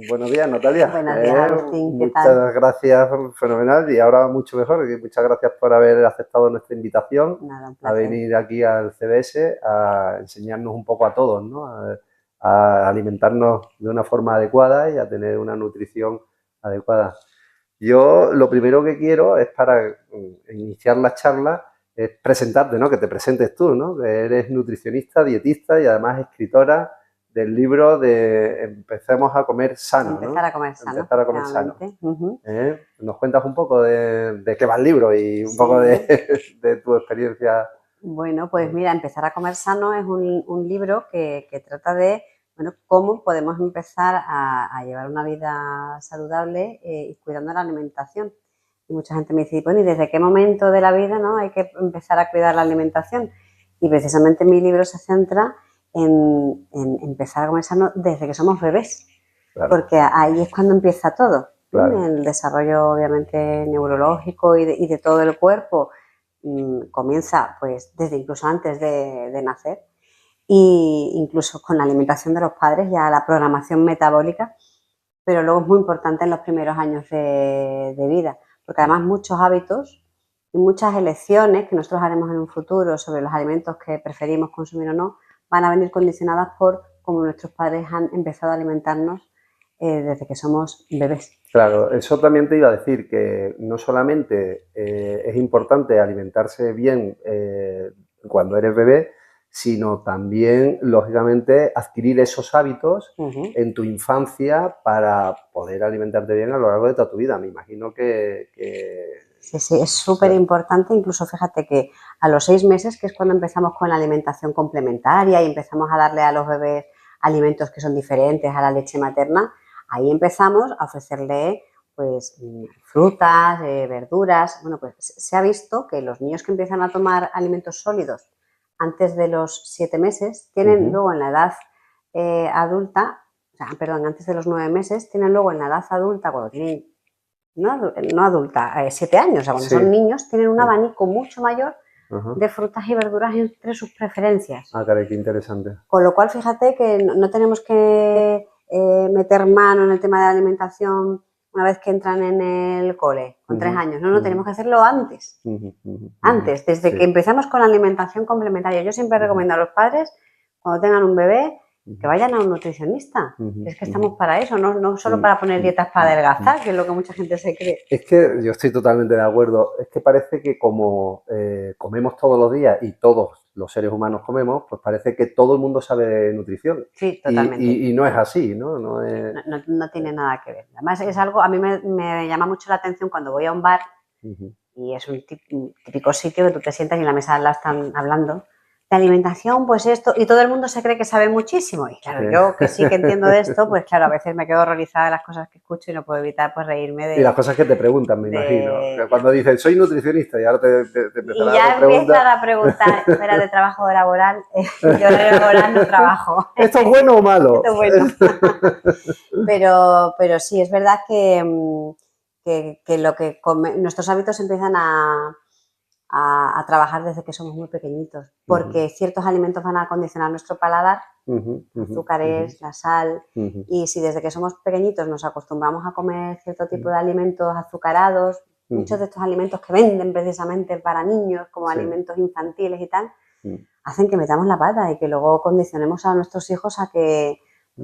Buenos días, Natalia. Buenos días, Agustín, ¿qué tal? Muchas gracias, fenomenal. Y ahora mucho mejor. Muchas gracias por haber aceptado nuestra invitación Nada, un a placer. venir aquí al CBS a enseñarnos un poco a todos, ¿no? A alimentarnos de una forma adecuada y a tener una nutrición adecuada. Yo lo primero que quiero es para iniciar la charla es presentarte, ¿no? Que te presentes tú, ¿no? Que eres nutricionista, dietista y además escritora del libro de Empecemos a comer sano, ¿no? Empezar a comer sano. Empezar a comer sano. Uh-huh. ¿Nos cuentas un poco de qué va el libro y un poco de tu experiencia? Bueno, pues mira, Empezar a comer sano es un libro que trata de, bueno, cómo podemos empezar a llevar una vida saludable y cuidando la alimentación. Y mucha gente me dice, bueno, ¿y desde qué momento de la vida, no, hay que empezar a cuidar la alimentación? Y precisamente mi libro se centra en empezar a comer sano desde que somos bebés, claro. Porque ahí es cuando empieza todo, claro. El desarrollo obviamente neurológico y de todo el cuerpo comienza pues desde incluso antes de nacer, y incluso con la alimentación de los padres, ya la programación metabólica, pero luego es muy importante en los primeros años de vida, porque además muchos hábitos y muchas elecciones que nosotros haremos en un futuro sobre los alimentos que preferimos consumir o no, van a venir condicionadas por cómo nuestros padres han empezado a alimentarnos desde que somos bebés. Claro, eso también te iba a decir, que no solamente es importante alimentarse bien cuando eres bebé, sino también, lógicamente, adquirir esos hábitos en tu infancia para poder alimentarte bien a lo largo de toda tu vida. Me imagino que... Sí, es súper importante. Incluso fíjate que a los 6 meses, que es cuando empezamos con la alimentación complementaria y empezamos a darle a los bebés alimentos que son diferentes a la leche materna, ahí empezamos a ofrecerle pues frutas, verduras. Bueno, pues se ha visto que los niños que empiezan a tomar alimentos sólidos antes de los 7 meses tienen luego en la edad adulta, antes de los 9 meses, tienen luego en la edad adulta, cuando tienen, no adulta, 7 años, o sea, cuando son niños, tienen un abanico mucho mayor de frutas y verduras entre sus preferencias. Ah, caray, qué interesante. Con lo cual, fíjate que no tenemos que meter mano en el tema de la alimentación una vez que entran en el cole, con 3 años. No, tenemos que hacerlo antes. Antes, desde que empezamos con la alimentación complementaria. Yo siempre recomiendo a los padres, cuando tengan un bebé, que vayan a un nutricionista. Es que estamos para eso, no solo para poner dietas para adelgazar, que es lo que mucha gente se cree. Es que yo estoy totalmente de acuerdo. Es que parece que como comemos todos los días y todos los seres humanos comemos, pues parece que todo el mundo sabe de nutrición. Sí, totalmente. Y no es así, ¿no? No tiene nada que ver. Además es algo, a mí me llama mucho la atención cuando voy a un bar y es un típico sitio que tú te sientas y en la mesa la están hablando de alimentación, pues esto, y todo el mundo se cree que sabe muchísimo. Y claro, yo que sí que entiendo de esto, pues claro, a veces me quedo horrorizada de las cosas que escucho y no puedo evitar pues reírme de... Y las cosas que te preguntan, me imagino. Que cuando dicen, soy nutricionista, y ahora te empiezan y ya empiezan a preguntar, espera, de trabajo laboral, yo de laboral no trabajo. ¿Esto es bueno o malo? Esto es bueno. pero sí, es verdad que lo que nuestros hábitos empiezan a trabajar desde que somos muy pequeñitos, porque ciertos alimentos van a condicionar nuestro paladar, azúcares, la sal, y si desde que somos pequeñitos nos acostumbramos a comer cierto tipo de alimentos azucarados, muchos de estos alimentos que venden precisamente para niños, como alimentos infantiles y tal, hacen que metamos la pata y que luego condicionemos a nuestros hijos a que,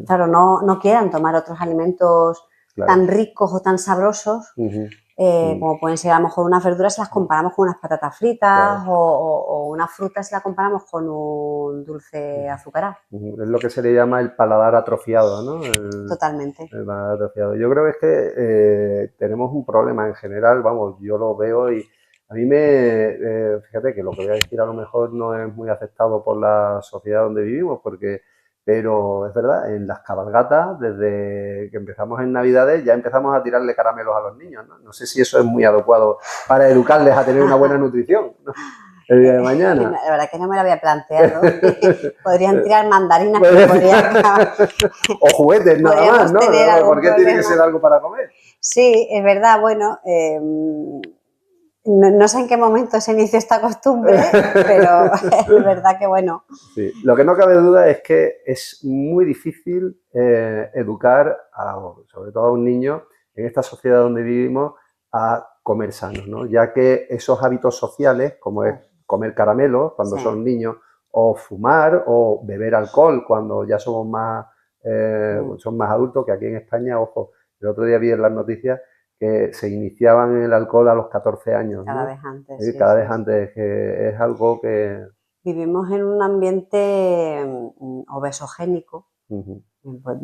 claro, no quieran tomar otros alimentos tan ricos o tan sabrosos, como pueden ser a lo mejor unas verduras si las comparamos con unas patatas fritas, o una fruta si la comparamos con un dulce azucarado. Es lo que se le llama el paladar atrofiado, ¿no? Totalmente. El paladar atrofiado. Yo creo que es que tenemos un problema en general, vamos, yo lo veo y a mí fíjate que lo que voy a decir a lo mejor no es muy aceptado por la sociedad donde vivimos, pero es verdad, en las cabalgatas, desde que empezamos en Navidades, ya empezamos a tirarle caramelos a los niños, ¿no? No sé si eso es muy adecuado para educarles a tener una buena nutrición, ¿no? El día de mañana. La verdad que no me lo había planteado. Podrían tirar mandarinas, pero podrían... O juguetes, nada más, ¿no? ¿Por qué tiene que ser algo para comer? Sí, es verdad, bueno... No sé en qué momento se inició esta costumbre, pero es verdad que bueno. Sí. Lo que no cabe duda es que es muy difícil educar, sobre todo a un niño, en esta sociedad donde vivimos, a comer sano, ¿no? Ya que esos hábitos sociales, como es comer caramelos cuando Sí. son niños, o fumar, o beber alcohol cuando ya somos son más adultos, que aquí en España, ojo, el otro día vi en las noticias que se iniciaban en el alcohol a los 14 años, Cada ¿no? vez antes, sí, Cada sí, vez antes, que es algo que... Vivimos en un ambiente obesogénico, Uh-huh,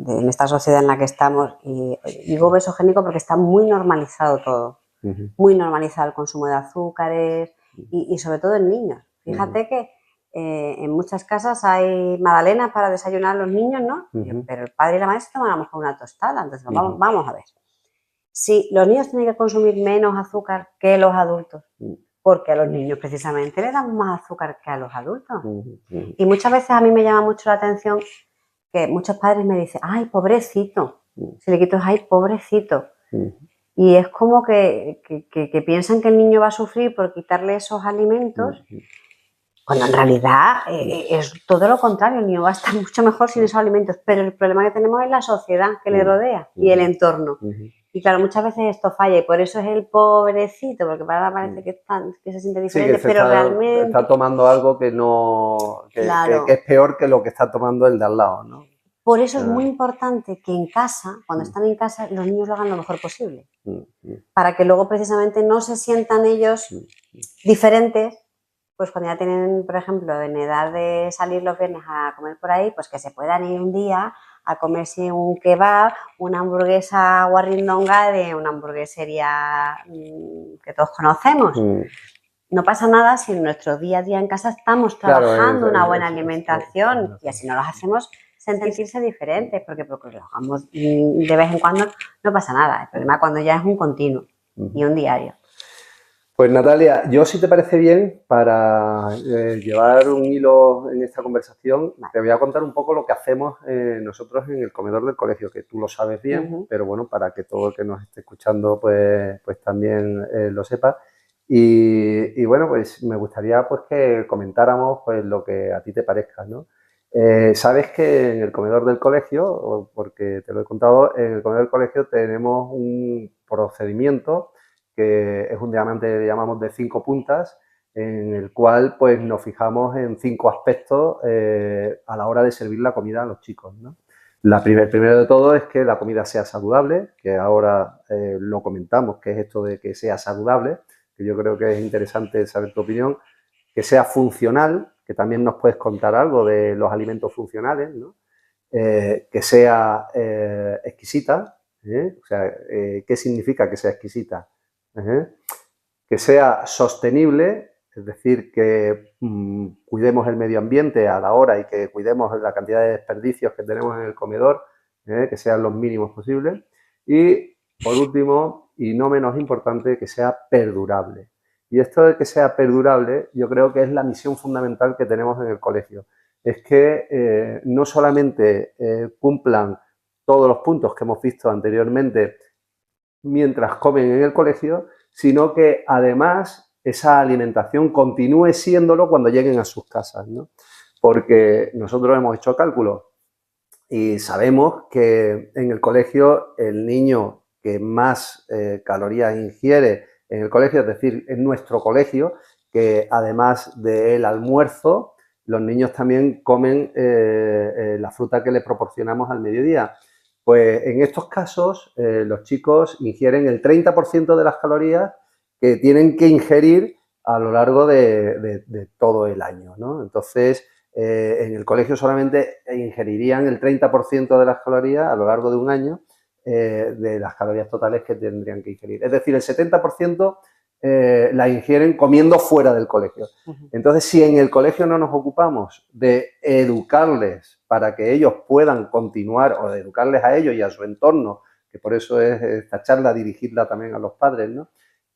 en esta sociedad en la que estamos, y digo obesogénico porque está muy normalizado todo, uh-huh, muy normalizado el consumo de azúcares y sobre todo en niños. Fíjate uh-huh, que en muchas casas hay magdalenas para desayunar a los niños, ¿no? uh-huh, Pero el padre y la madre se toman a lo mejor una tostada, entonces uh-huh, vamos a ver. Si los niños tienen que consumir menos azúcar que los adultos, porque a los niños precisamente les dan más azúcar que a los adultos. uh-huh, Y muchas veces a mí me llama mucho la atención que muchos padres me dicen, ay, pobrecito. Si le quito, ay, pobrecito. Y es como que piensan que el niño va a sufrir por quitarle esos alimentos, cuando en realidad es todo lo contrario, el niño va a estar mucho mejor sin esos alimentos. Pero el problema que tenemos es la sociedad que le rodea y el entorno. Y claro, muchas veces esto falla y por eso es el pobrecito, porque para ahora parece que se siente Sí, diferente, que pero realmente... está tomando algo que no, Claro. que es peor que lo que está tomando el de al lado, ¿no? Por eso es muy importante que en casa, cuando están en casa, los niños lo hagan lo mejor posible. Para que luego precisamente no se sientan ellos diferentes, pues cuando ya tienen, por ejemplo, en edad de salir los viernes a comer por ahí, pues que se puedan ir un día a comerse un kebab, una hamburguesa guarrindonga de una hamburguesería que todos conocemos. No pasa nada si en nuestro día a día en casa estamos trabajando una buena alimentación y así no los hacemos sentirse diferentes, porque lo hagamos de vez en cuando no pasa nada. El problema es cuando ya es un continuo y un diario. Pues Natalia, yo si te parece bien, para llevar un hilo en esta conversación, te voy a contar un poco lo que hacemos nosotros en el comedor del colegio, que tú lo sabes bien, pero bueno, para que todo el que nos esté escuchando pues también lo sepa. Y bueno, pues me gustaría pues que comentáramos pues lo que a ti te parezca, ¿no? Sabes que en el comedor del colegio, porque te lo he contado, en el comedor del colegio tenemos un procedimiento que es un diamante, le llamamos de 5 puntas, en el cual pues nos fijamos en 5 aspectos a la hora de servir la comida a los chicos, ¿no? Primero de todo es que la comida sea saludable, que ahora lo comentamos, que es esto de que sea saludable, que yo creo que es interesante saber tu opinión, que sea funcional, que también nos puedes contar algo de los alimentos funcionales, ¿no? Que sea exquisita, o sea, ¿qué significa que sea exquisita? Que sea sostenible, es decir, que cuidemos el medio ambiente a la hora y que cuidemos la cantidad de desperdicios que tenemos en el comedor, que sean los mínimos posibles. Y, por último, y no menos importante, que sea perdurable. Y esto de que sea perdurable, yo creo que es la misión fundamental que tenemos en el colegio. Es que no solamente cumplan todos los puntos que hemos visto anteriormente mientras comen en el colegio, sino que además esa alimentación continúe siéndolo cuando lleguen a sus casas, ¿no? Porque nosotros hemos hecho cálculos y sabemos que en el colegio el niño que más calorías ingiere en el colegio, es decir, en nuestro colegio, que además del almuerzo, los niños también comen la fruta que les proporcionamos al mediodía. Pues en estos casos los chicos ingieren el 30% de las calorías que tienen que ingerir a lo largo de todo el año, ¿no? Entonces, en el colegio solamente ingerirían el 30% de las calorías a lo largo de un año de las calorías totales que tendrían que ingerir. Es decir, el 70% la ingieren comiendo fuera del colegio. Entonces, si en el colegio no nos ocupamos de educarles para que ellos puedan continuar, o de educarles a ellos y a su entorno, que por eso es esta charla dirigirla también a los padres, ¿no?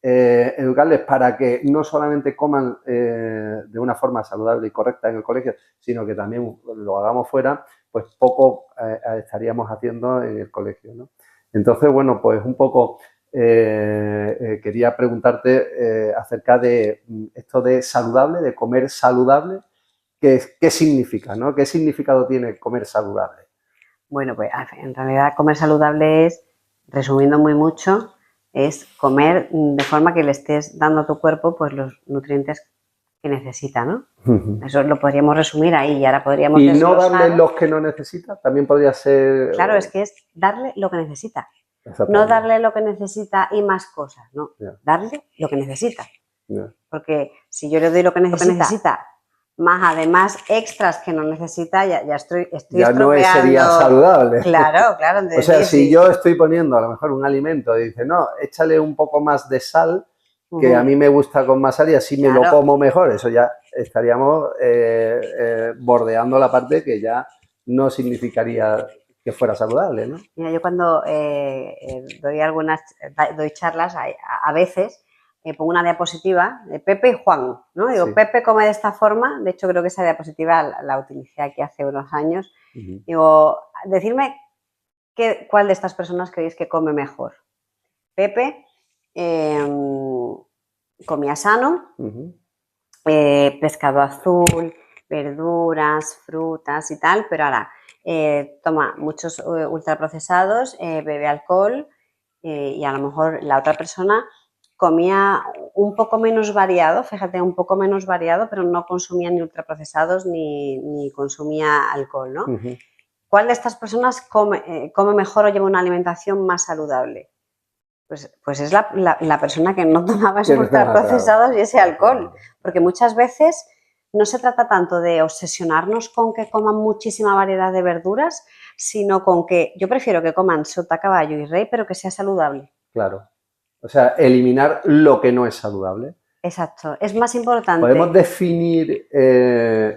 Educarles para que no solamente coman de una forma saludable y correcta en el colegio, sino que también lo hagamos fuera, pues poco estaríamos haciendo en el colegio, ¿no? Entonces, bueno, pues un poco quería preguntarte acerca de esto de saludable, de comer saludable. ¿Qué significa, ¿no? ¿Qué significado tiene comer saludable? Bueno, pues en realidad comer saludable es, resumiendo muy mucho, es comer de forma que le estés dando a tu cuerpo pues los nutrientes que necesita, ¿no? Eso lo podríamos resumir ahí y ahora podríamos desglosar. ¿Y no darle los que no necesita? También podría ser... Claro, es que es darle lo que necesita. No darle lo que necesita y más cosas, no. Yeah. Darle lo que necesita. Yeah. Porque si yo le doy lo que necesita más además extras que no necesita, ya estoy ya no sería saludable. Claro, claro. O sea, si yo estoy poniendo a lo mejor un alimento y dice, no, échale un poco más de sal, que a mí me gusta con más sal y así me lo como mejor, eso ya estaríamos bordeando la parte que ya no significaría que fuera saludable, ¿no? Mira, yo cuando doy charlas, a veces pongo una diapositiva de Pepe y Juan, ¿no? Digo, sí. Pepe come de esta forma, de hecho creo que esa diapositiva la utilicé aquí hace unos años. Digo, decidme cuál de estas personas creéis que come mejor. Pepe comía sano, pescado azul, verduras, frutas y tal, pero ahora toma muchos ultraprocesados, bebe alcohol y a lo mejor la otra persona comía un poco menos variado, fíjate, un poco menos variado, pero no consumía ni ultraprocesados ni consumía alcohol, ¿no? ¿Cuál de estas personas come mejor o lleva una alimentación más saludable? Pues es la persona que no tomaba esos ultraprocesados y ese alcohol, porque muchas veces no se trata tanto de obsesionarnos con que coman muchísima variedad de verduras, sino con que yo prefiero que coman sota, caballo y rey, pero que sea saludable. Claro. O sea, eliminar lo que no es saludable. Exacto. Es más importante. ¿Podemos definir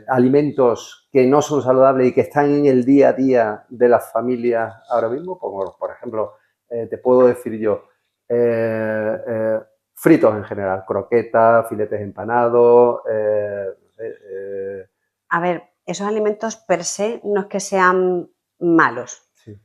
alimentos que no son saludables y que están en el día a día de las familias ahora mismo? Por ejemplo, te puedo decir yo, fritos en general, croquetas, filetes empanados. A ver, esos alimentos per se no es que sean malos. Sí.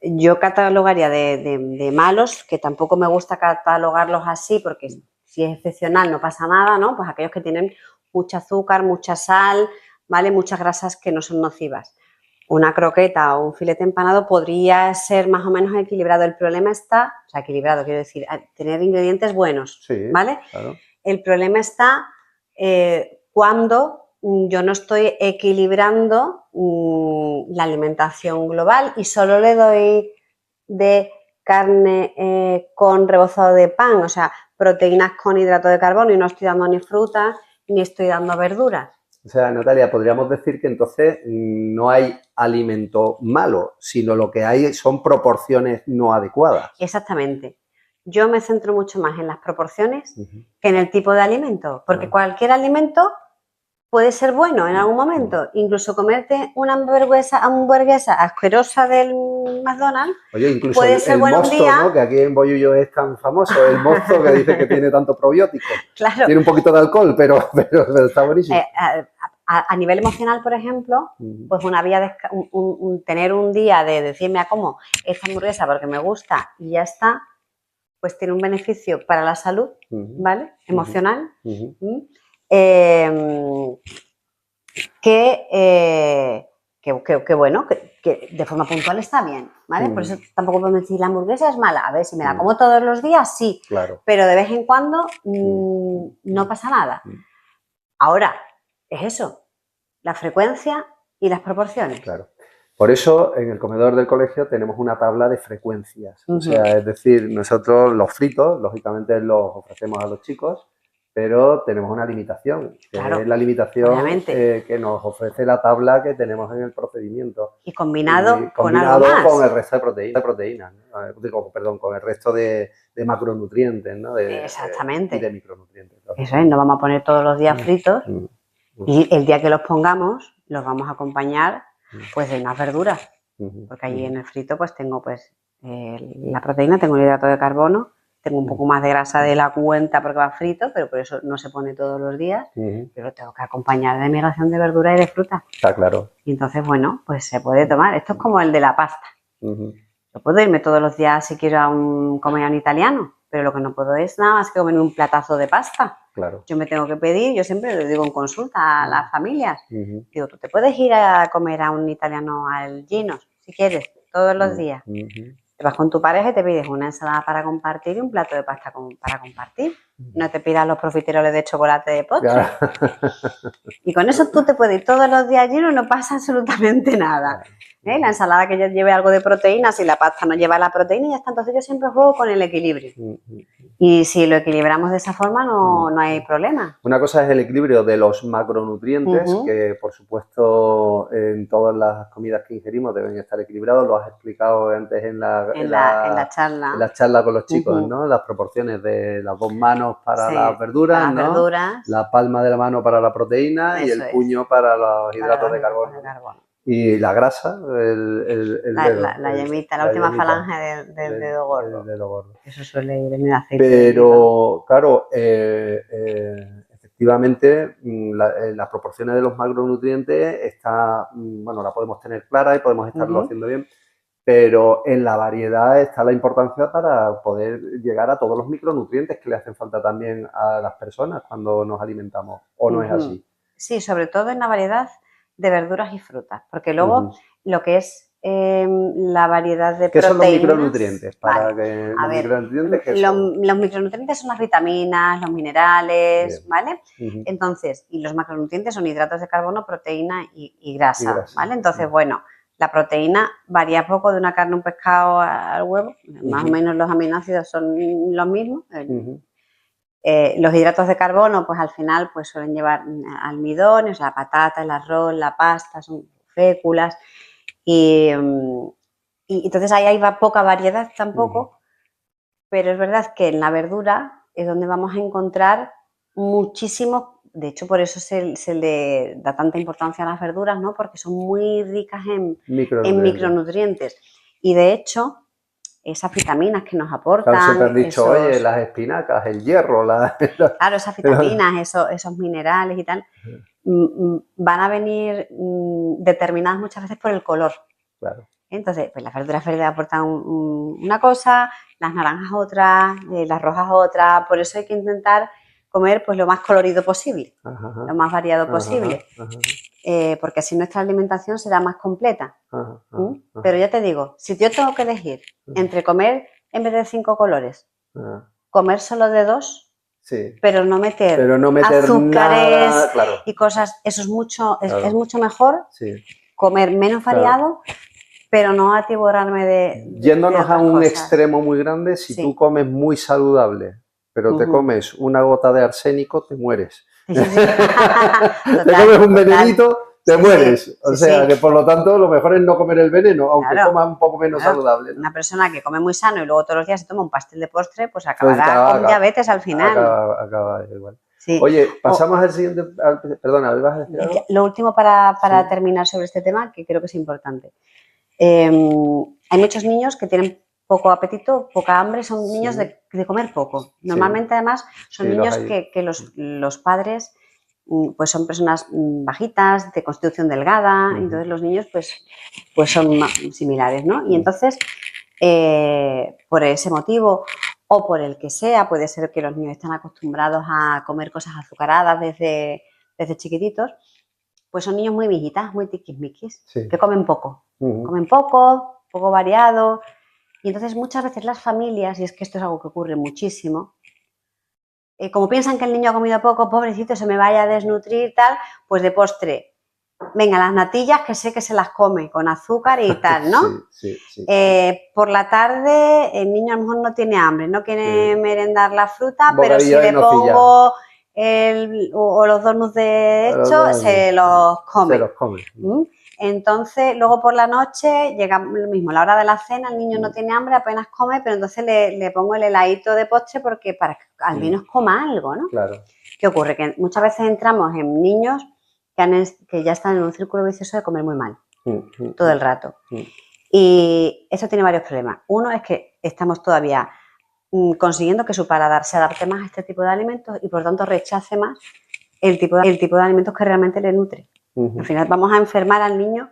Yo catalogaría de malos, que tampoco me gusta catalogarlos así, porque si es excepcional no pasa nada, ¿no? Pues aquellos que tienen mucho azúcar, mucha sal, ¿vale? Muchas grasas que no son nocivas. Una croqueta o un filete empanado podría ser más o menos equilibrado. El problema está, o sea, equilibrado, quiero decir, tener ingredientes buenos, sí, ¿vale? Claro. El problema está cuando yo no estoy equilibrando la alimentación global y solo le doy de carne con rebozado de pan, o sea, proteínas con hidrato de carbono y no estoy dando ni frutas ni estoy dando verduras. O sea, Natalia, podríamos decir que entonces no hay alimento malo, sino lo que hay son proporciones no adecuadas. Exactamente. Yo me centro mucho más en las proporciones que en el tipo de alimento, porque cualquier alimento puede ser bueno en algún momento. Incluso comerte una hamburguesa asquerosa del McDonald's. Oye, incluso puede ser bueno mosto, un día, ¿no? Que aquí en Bollullo es tan famoso, el mosto que dice que tiene tanto probiótico. Claro. Tiene un poquito de alcohol, pero está buenísimo. A nivel emocional, por ejemplo, pues una vía tener un día de decirme a cómo esta hamburguesa porque me gusta y ya está, pues tiene un beneficio para la salud, ¿vale? Emocional. Que bueno, que de forma puntual está bien, ¿vale? Por eso tampoco podemos decir la hamburguesa es mala. A ver, si me la como todos los días, sí. Claro. Pero de vez en cuando no pasa nada. Ahora, es eso, la frecuencia y las proporciones. Claro. Por eso, en el comedor del colegio tenemos una tabla de frecuencias. O sea, es decir, nosotros los fritos, lógicamente los ofrecemos a los chicos, pero tenemos una limitación, que es la limitación que nos ofrece la tabla que tenemos en el procedimiento. Y combinado con algo más. Con el resto de proteínas, ¿no? Perdón, con el resto de macronutrientes, ¿no? Exactamente. Y de micronutrientes. Eso es, no vamos a poner todos los días fritos y el día que los pongamos los vamos a acompañar pues de unas verduras, porque allí en el frito pues tengo pues la proteína, tengo el hidrato de carbono, tengo un poco más de grasa de la cuenta porque va frito, pero por eso no se pone todos los días, pero tengo que acompañar de mi ración de verdura y de fruta. Está claro. Y entonces, bueno, pues se puede tomar. Esto es como el de la pasta. Yo puedo irme todos los días si quiero comer a un italiano, pero lo que no puedo es nada más que comer un platazo de pasta. Claro. Yo me tengo que pedir, yo siempre lo digo en consulta a las familias, Ujú. digo, tú te puedes ir a comer a un italiano al Ginos, si quieres, todos los días. Ujú. Te vas con tu pareja y te pides una ensalada para compartir y un plato de pasta para compartir. No te pidas los profiteroles de chocolate de postre. Claro. Y con eso tú te puedes ir todos los días allí y no pasa absolutamente nada. Claro. La ensalada que ya lleve algo de proteína, si la pasta no lleva la proteína, ya está. Entonces yo siempre juego con el equilibrio. Y si lo equilibramos de esa forma, no hay problema. Una cosa es el equilibrio de los macronutrientes, que por supuesto en todas las comidas que ingerimos deben estar equilibrados. Lo has explicado antes en la charla con los chicos, ¿no? Las proporciones de las 2 manos para las verduras, para las ¿no? verduras. La palma de la mano para la proteína y el puño para los hidratos de carbono. Y la grasa, el dedo. La yemita, la última falange del dedo gordo. El dedo gordo. Eso suele ir en el aceite. Pero, claro, efectivamente, las proporciones de los macronutrientes bueno, la podemos tener clara y podemos estarlo haciendo bien, pero en la variedad está la importancia para poder llegar a todos los micronutrientes que le hacen falta también a las personas cuando nos alimentamos, ¿o no es así? Sí, sobre todo en la variedad de verduras y frutas, porque luego lo que es la variedad de proteínas... ¿Qué son los micronutrientes? Los micronutrientes son las vitaminas, los minerales, ¿vale? Entonces, y los macronutrientes son hidratos de carbono, proteína y grasa, ¿vale? Entonces, bueno, la proteína varía poco de una carne, un pescado al huevo, más o menos los aminoácidos son los mismos. Los hidratos de carbono, pues al final pues suelen llevar almidones, la patata, el arroz, la pasta, son féculas y entonces ahí hay poca variedad tampoco, pero es verdad que en la verdura es donde vamos a encontrar muchísimo, de hecho por eso se le da tanta importancia a las verduras, ¿no? Porque son muy ricas en micronutrientes y de hecho esas vitaminas que nos aportan. Claro, siempre han dicho, oye, las espinacas, el hierro, claro, esas vitaminas, esos minerales y tal, van a venir determinadas muchas veces por el color. Claro. Entonces, pues las verduras verdes aportan una cosa, las naranjas otra, las rojas otra, por eso hay que intentar comer pues lo más colorido posible, lo más variado posible, porque así nuestra alimentación será más completa. Pero ya te digo, si yo tengo que elegir entre comer en vez de 5 colores, comer solo de 2, pero no meter azúcares nada, claro. y cosas, eso es mucho mejor, comer menos variado, pero no atiborrarme de Yéndonos a un cosas. Extremo muy grande, si tú comes muy saludable, pero te comes una gota de arsénico, te mueres. Te comes un venenito, te mueres. O sea, que por lo tanto lo mejor es no comer el veneno, aunque comas un poco menos saludable, ¿no? Una persona que come muy sano y luego todos los días se toma un pastel de postre, pues acabará con diabetes al final. Acaba igual. Oye, pasamos al siguiente... Perdona, ¿vas a decir algo? Lo último para terminar sobre este tema, que creo que es importante. Hay muchos niños que tienen poco apetito, poca hambre, son niños de comer poco. Normalmente, además, son niños que los padres pues son personas bajitas, de constitución delgada, entonces los niños pues son similares, ¿no? Y entonces, por ese motivo o por el que sea, puede ser que los niños están acostumbrados a comer cosas azucaradas desde chiquititos, pues son niños muy mijitas, muy tiquismiquis, que comen poco. Comen poco variado. Y entonces muchas veces las familias, y es que esto es algo que ocurre muchísimo, como piensan que el niño ha comido poco, pobrecito, se me vaya a desnutrir, tal, pues de postre, venga, las natillas que sé que se las come con azúcar y tal, ¿no? Por la tarde el niño a lo mejor no tiene hambre, no quiere merendar la fruta, pero si le pongo o los donuts de hecho, se los come. Entonces, luego por la noche llega lo mismo, la hora de la cena, el niño no tiene hambre, apenas come, pero entonces le pongo el heladito de postre porque para que al menos coma algo, ¿no? Claro. ¿Qué ocurre? Que muchas veces entramos en niños que ya están en un círculo vicioso de comer muy mal, todo el rato. Y eso tiene varios problemas. Uno es que estamos todavía consiguiendo que su paladar se adapte más a este tipo de alimentos y por tanto rechace más el tipo de alimentos que realmente le nutre. Al final vamos a enfermar al niño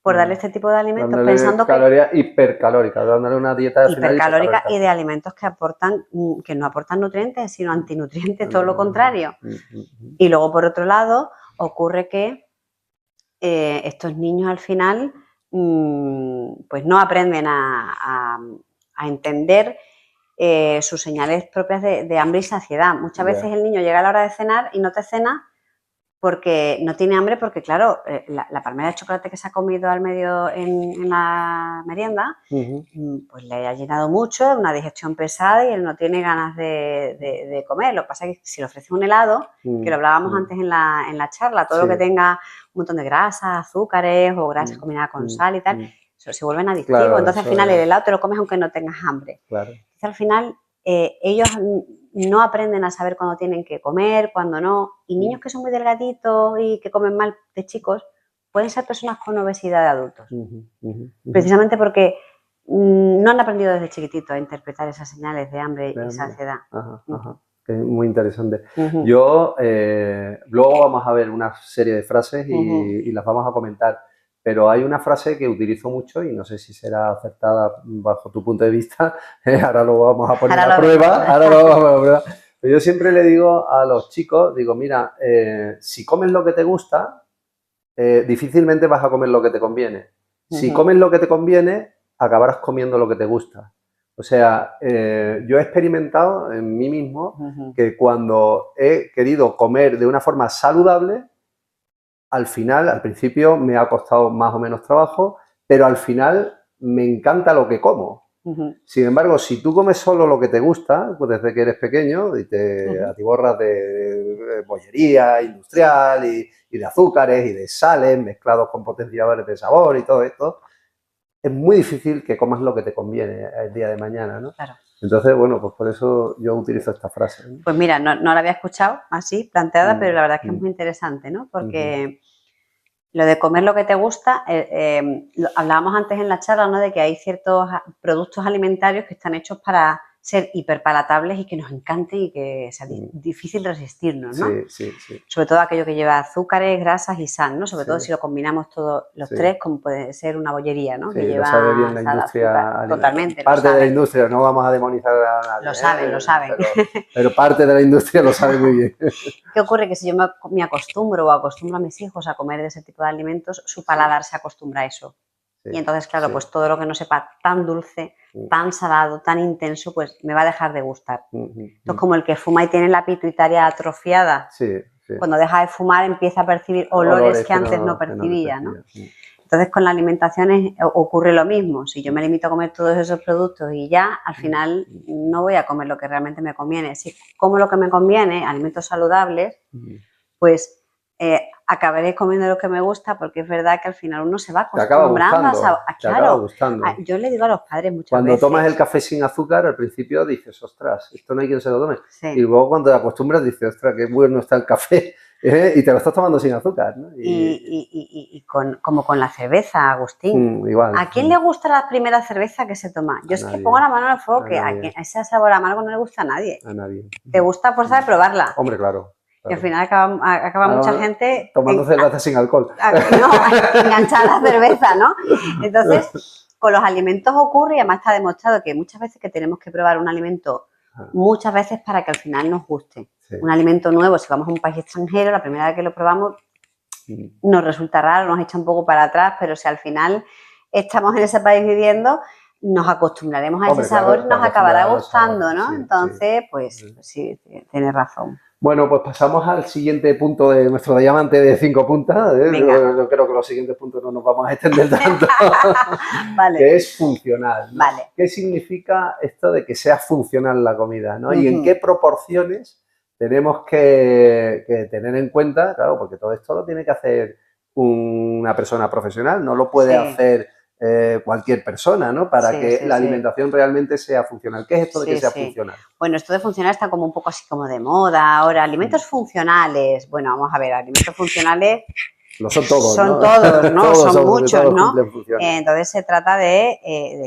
por darle este tipo de alimentos, dándole pensando calorías hipercalóricas, dándole una dieta al final hipercalórica y de alimentos que aportan, que no aportan nutrientes, sino antinutrientes, todo lo contrario. Y luego, por otro lado, ocurre que estos niños al final pues no aprenden a entender sus señales propias de hambre y saciedad. Muchas veces el niño llega a la hora de cenar y no te cena porque no tiene hambre, porque claro, la palmera de chocolate que se ha comido al medio en la merienda, pues le ha llenado mucho, una digestión pesada y él no tiene ganas de comer. Lo que pasa es que si le ofreces un helado, que lo hablábamos antes en la charla, todo lo que tenga un montón de grasas, azúcares o grasas combinadas con sal y tal, eso se vuelven adictivos. Claro, entonces al final el helado te lo comes aunque no tengas hambre. Claro. Entonces al final ellos no aprenden a saber cuándo tienen que comer, cuándo no. Y niños que son muy delgaditos y que comen mal de chicos pueden ser personas con obesidad de adultos. Precisamente porque no han aprendido desde chiquitito a interpretar esas señales de hambre y saciedad. Muy interesante. Yo, luego vamos a ver una serie de frases y las vamos a comentar. Pero hay una frase que utilizo mucho y no sé si será acertada bajo tu punto de vista. Ahora lo vamos a poner a prueba. Pero yo siempre le digo a los chicos, digo, mira, si comes lo que te gusta, difícilmente vas a comer lo que te conviene. Si comes lo que te conviene, acabarás comiendo lo que te gusta. O sea, yo he experimentado en mí mismo que cuando he querido comer de una forma saludable, al final, al principio me ha costado más o menos trabajo, pero al final me encanta lo que como. Sin embargo, si tú comes solo lo que te gusta, pues desde que eres pequeño y te atiborras de bollería industrial y de azúcares y de sales mezclados con potenciadores de sabor y todo esto, es muy difícil que comas lo que te conviene el día de mañana, ¿no? Claro. Entonces, bueno, pues por eso yo utilizo esta frase, ¿no? Pues mira, no la había escuchado así planteada, pero la verdad es que es muy interesante, ¿no? Porque lo de comer lo que te gusta, hablábamos antes en la charla, ¿no? De que hay ciertos productos alimentarios que están hechos para ser hiperpalatables y que nos encanten y que sea difícil resistirnos, ¿no? Sí. Sobre todo aquello que lleva azúcares, grasas y sal, ¿no? Sobre todo si lo combinamos todos los tres, como puede ser una bollería, ¿no? Sí, que lleva lo sabe bien la industria. Totalmente. Parte de la industria, no vamos a demonizar a nadie. Lo saben. Pero parte de la industria lo sabe muy bien. ¿Qué ocurre? Que si yo me acostumbro o acostumbro a mis hijos a comer de ese tipo de alimentos, su paladar se acostumbra a eso. Y entonces, claro, pues todo lo que no sepa tan dulce, tan salado, tan intenso, pues me va a dejar de gustar. Entonces, como el que fuma y tiene la pituitaria atrofiada, cuando deja de fumar empieza a percibir olores que antes no percibía, ¿no? Entonces, con la alimentación ocurre lo mismo. Si yo me limito a comer todos esos productos y ya, al final no voy a comer lo que realmente me conviene. Si como lo que me conviene, alimentos saludables, pues acabaré comiendo lo que me gusta, porque es verdad que al final uno se va acostumbrando acaba gustando. Yo le digo a los padres muchas cuando veces. Cuando tomas el café sin azúcar, al principio dices, ostras, esto no hay quien se lo tome. Y luego cuando te acostumbras dices, ostras, qué bueno está el café. Y te lo estás tomando sin azúcar, ¿no? Como con la cerveza, Agustín. Igual. ¿A quién le gusta la primera cerveza que se toma? Yo es que pongo la mano en el fuego que a ese sabor amargo no le gusta a nadie. A nadie. Te gusta a fuerza de probarla. Hombre, claro. Y al final acaba mucha gente... Tomando cerveza sin alcohol. No, enganchada a la cerveza, ¿no? Entonces, con los alimentos ocurre y además está demostrado que muchas veces que tenemos que probar un alimento muchas veces para que al final nos guste. Un alimento nuevo, si vamos a un país extranjero, la primera vez que lo probamos nos resulta raro, nos echa un poco para atrás, pero si al final estamos en ese país viviendo, nos acostumbraremos a ese sabor y nos acabará gustando, ¿no? Entonces, pues sí, tienes razón. Bueno, pues pasamos al siguiente punto de nuestro diamante de 5 puntas. Yo creo que los siguientes puntos no nos vamos a extender tanto. Vale. Que es funcional, ¿no? Vale. ¿Qué significa esto de que sea funcional la comida, ¿no? Y en qué proporciones tenemos que tener en cuenta, claro, porque todo esto lo tiene que hacer una persona profesional, no lo puede hacer cualquier persona, ¿no? Para que la alimentación realmente sea funcional. ¿Qué es esto de que sea funcional? Bueno, esto de funcional está como un poco así como de moda ahora. Alimentos funcionales. Bueno, vamos a ver, alimentos funcionales... Lo son todos, son ¿no? Todos, ¿no? Todos son muchos, ¿no? Entonces se trata de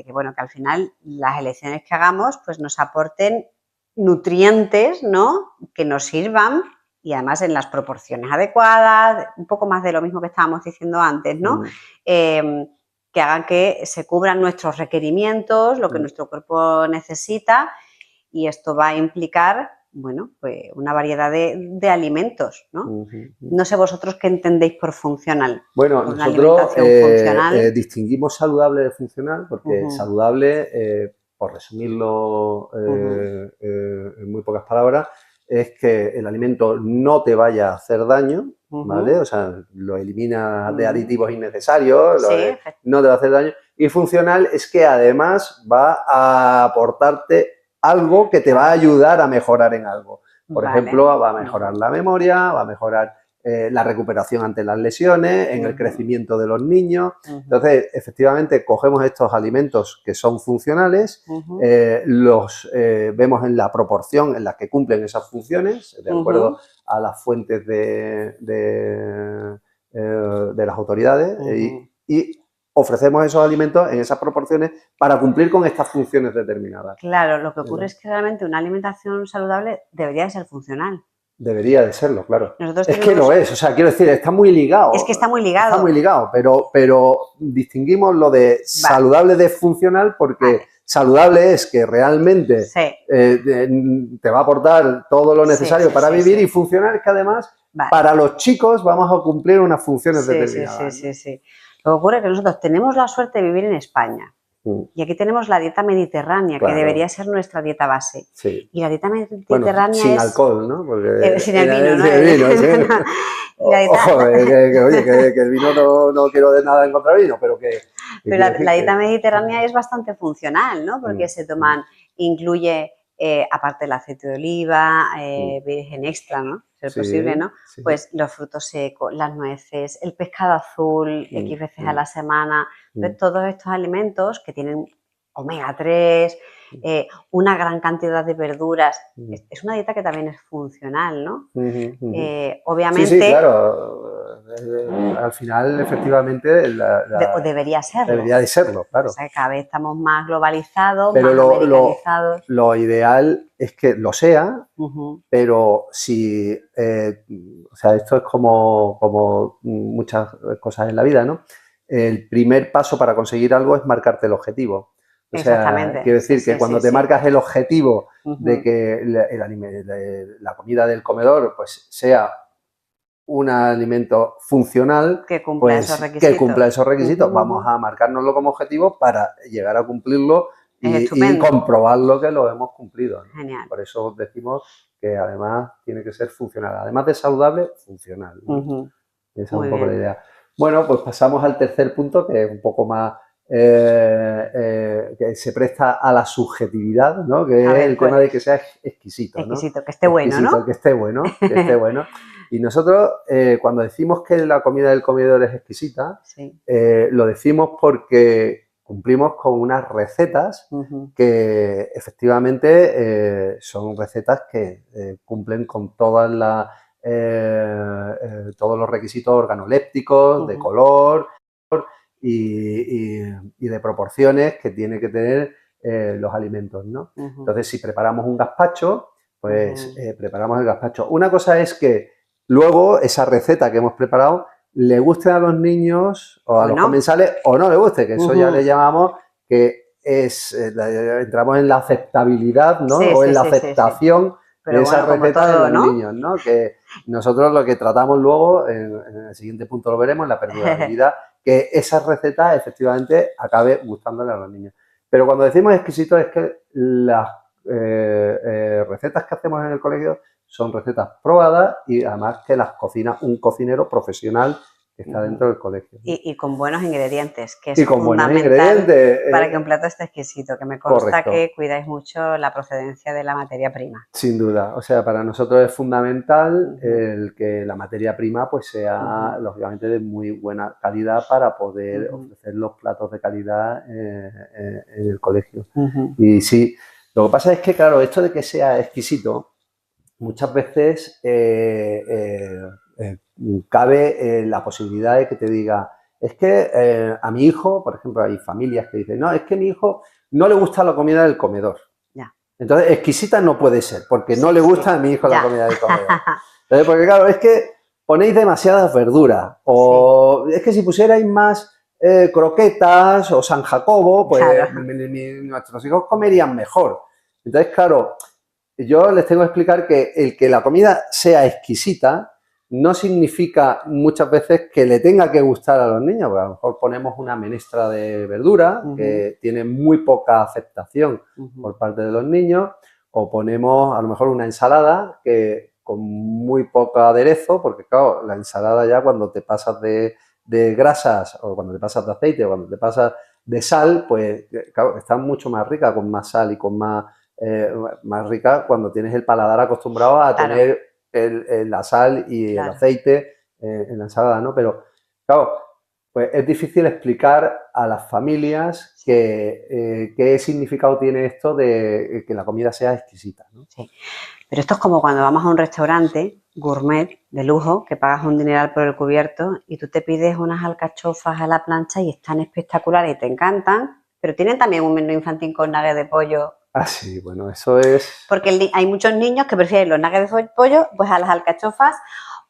que, bueno, que al final las elecciones que hagamos pues nos aporten nutrientes, ¿no? Que nos sirvan y además en las proporciones adecuadas, un poco más de lo mismo que estábamos diciendo antes, ¿no? Que hagan que se cubran nuestros requerimientos, lo que nuestro cuerpo necesita, y esto va a implicar, bueno, pues una variedad de alimentos, ¿no? No sé vosotros qué entendéis por funcional. Bueno, por nosotros distinguimos saludable de funcional, porque saludable, por resumirlo en muy pocas palabras, es que el alimento no te vaya a hacer daño, ¿vale? O sea, lo elimina de aditivos innecesarios, no te va a hacer daño. Y funcional es que además va a aportarte algo que te va a ayudar a mejorar en algo. Por ejemplo, va a mejorar la memoria, va a mejorar la recuperación ante las lesiones, en el crecimiento de los niños. Entonces, efectivamente, cogemos estos alimentos que son funcionales, los vemos en la proporción en la que cumplen esas funciones, de acuerdo a las fuentes de las autoridades, y ofrecemos esos alimentos en esas proporciones para cumplir con estas funciones determinadas. Claro, lo que ocurre es que realmente una alimentación saludable debería de ser funcional. Debería de serlo, claro. Es que no es, o sea, quiero decir, está muy ligado. Es que está muy ligado. Está muy ligado, pero distinguimos lo de saludable de funcional porque saludable es que realmente te va a aportar todo lo necesario para vivir, y funcional es que además para los chicos vamos a cumplir unas funciones determinadas. Sí. Lo que ocurre es que nosotros tenemos la suerte de vivir en España. Y aquí tenemos la dieta mediterránea, que debería ser nuestra dieta base. Y la dieta mediterránea sin alcohol, ¿no? Porque sin el vino, ¿no? Ojo, que el vino no quiero de nada en contra del vino, pero que... Pero la dieta mediterránea es bastante funcional, ¿no? Porque se toman, incluye, aparte del aceite de oliva, virgen extra, ¿no? Ser posible, ¿no? Pues los frutos secos, las nueces, el pescado azul, X veces a la semana. Entonces, todos estos alimentos que tienen omega 3, una gran cantidad de verduras, es una dieta que también es funcional, ¿no? Obviamente... Sí, claro. Al final, efectivamente... debería serlo. Debería de serlo, claro. O sea, cada vez estamos más globalizados, pero más americanizados. Lo ideal es que lo sea, pero si... o sea, esto es como muchas cosas en la vida, ¿no? El primer paso para conseguir algo es marcarte el objetivo. O sea, quiero decir que cuando te marcas el objetivo de que la comida del comedor pues sea un alimento funcional que cumpla esos requisitos, vamos a marcárnoslo como objetivo para llegar a cumplirlo y comprobarlo que lo hemos cumplido, ¿no? Genial. Por eso decimos que además tiene que ser funcional. Además de saludable, funcional, ¿no? Esa es un poco la idea. Bueno, pues pasamos al tercer punto, que es un poco más... que se presta a la subjetividad, ¿no? Que es el tema de que sea exquisito, ¿no? Exquisito, que esté bueno, ¿no? Que esté bueno, que esté bueno. Y nosotros, cuando decimos que la comida del comedor es exquisita, lo decimos porque cumplimos con unas recetas que efectivamente son recetas que cumplen con todas todos los requisitos organolépticos, de color y de proporciones que tiene que tener los alimentos, ¿no? Entonces, si preparamos un gazpacho, pues preparamos el gazpacho. Una cosa es que luego esa receta que hemos preparado le guste a los niños o a los comensales o no le guste, que eso ya le llamamos que es, entramos en la aceptabilidad, ¿no? O en la aceptación de esa receta de los niños, ¿no? Que nosotros lo que tratamos luego, en el siguiente punto lo veremos, en la perdurabilidad, que esa receta efectivamente acabe gustándole a los niños. Pero cuando decimos exquisito es que las recetas que hacemos en el colegio son recetas probadas y además que las cocina un cocinero profesional que está dentro del colegio. Y con buenos ingredientes, que es fundamental para que un plato esté exquisito, que me consta que cuidáis mucho la procedencia de la materia prima. Sin duda, o sea, para nosotros es fundamental el que la materia prima pues sea lógicamente de muy buena calidad para poder ofrecer los platos de calidad en el colegio. Y sí, lo que pasa es que, claro, esto de que sea exquisito, muchas veces cabe la posibilidad de que te diga, es que a mi hijo, por ejemplo, hay familias que dicen, no, es que a mi hijo no le gusta la comida del comedor. Entonces, exquisita no puede ser, porque no le gusta a mi hijo la comida del comedor. Porque claro, es que ponéis demasiadas verduras. O es que si pusierais más croquetas o San Jacobo, pues Claro. nuestros hijos comerían mejor. Entonces, claro, yo les tengo que explicar que el que la comida sea exquisita no significa muchas veces que le tenga que gustar a los niños, porque a lo mejor ponemos una menestra de verdura que tiene muy poca aceptación por parte de los niños, o ponemos a lo mejor una ensalada que con muy poco aderezo, porque claro, la ensalada ya cuando te pasas de grasas o cuando te pasas de aceite o cuando te pasas de sal, pues claro, está mucho más rica con más sal y con más rica cuando tienes el paladar acostumbrado a Claro. tener la sal y el aceite en la ensalada, ¿no? Pero claro, pues es difícil explicar a las familias qué significado tiene esto de que la comida sea exquisita, ¿no? Sí. Pero esto es como cuando vamos a un restaurante gourmet de lujo, que pagas un dineral por el cubierto y tú te pides unas alcachofas a la plancha y están espectaculares y te encantan, pero tienen también un menú infantil con nuggets de pollo. Ah, sí, bueno, eso es... Porque hay muchos niños que prefieren los nuggets de pollo pues a las alcachofas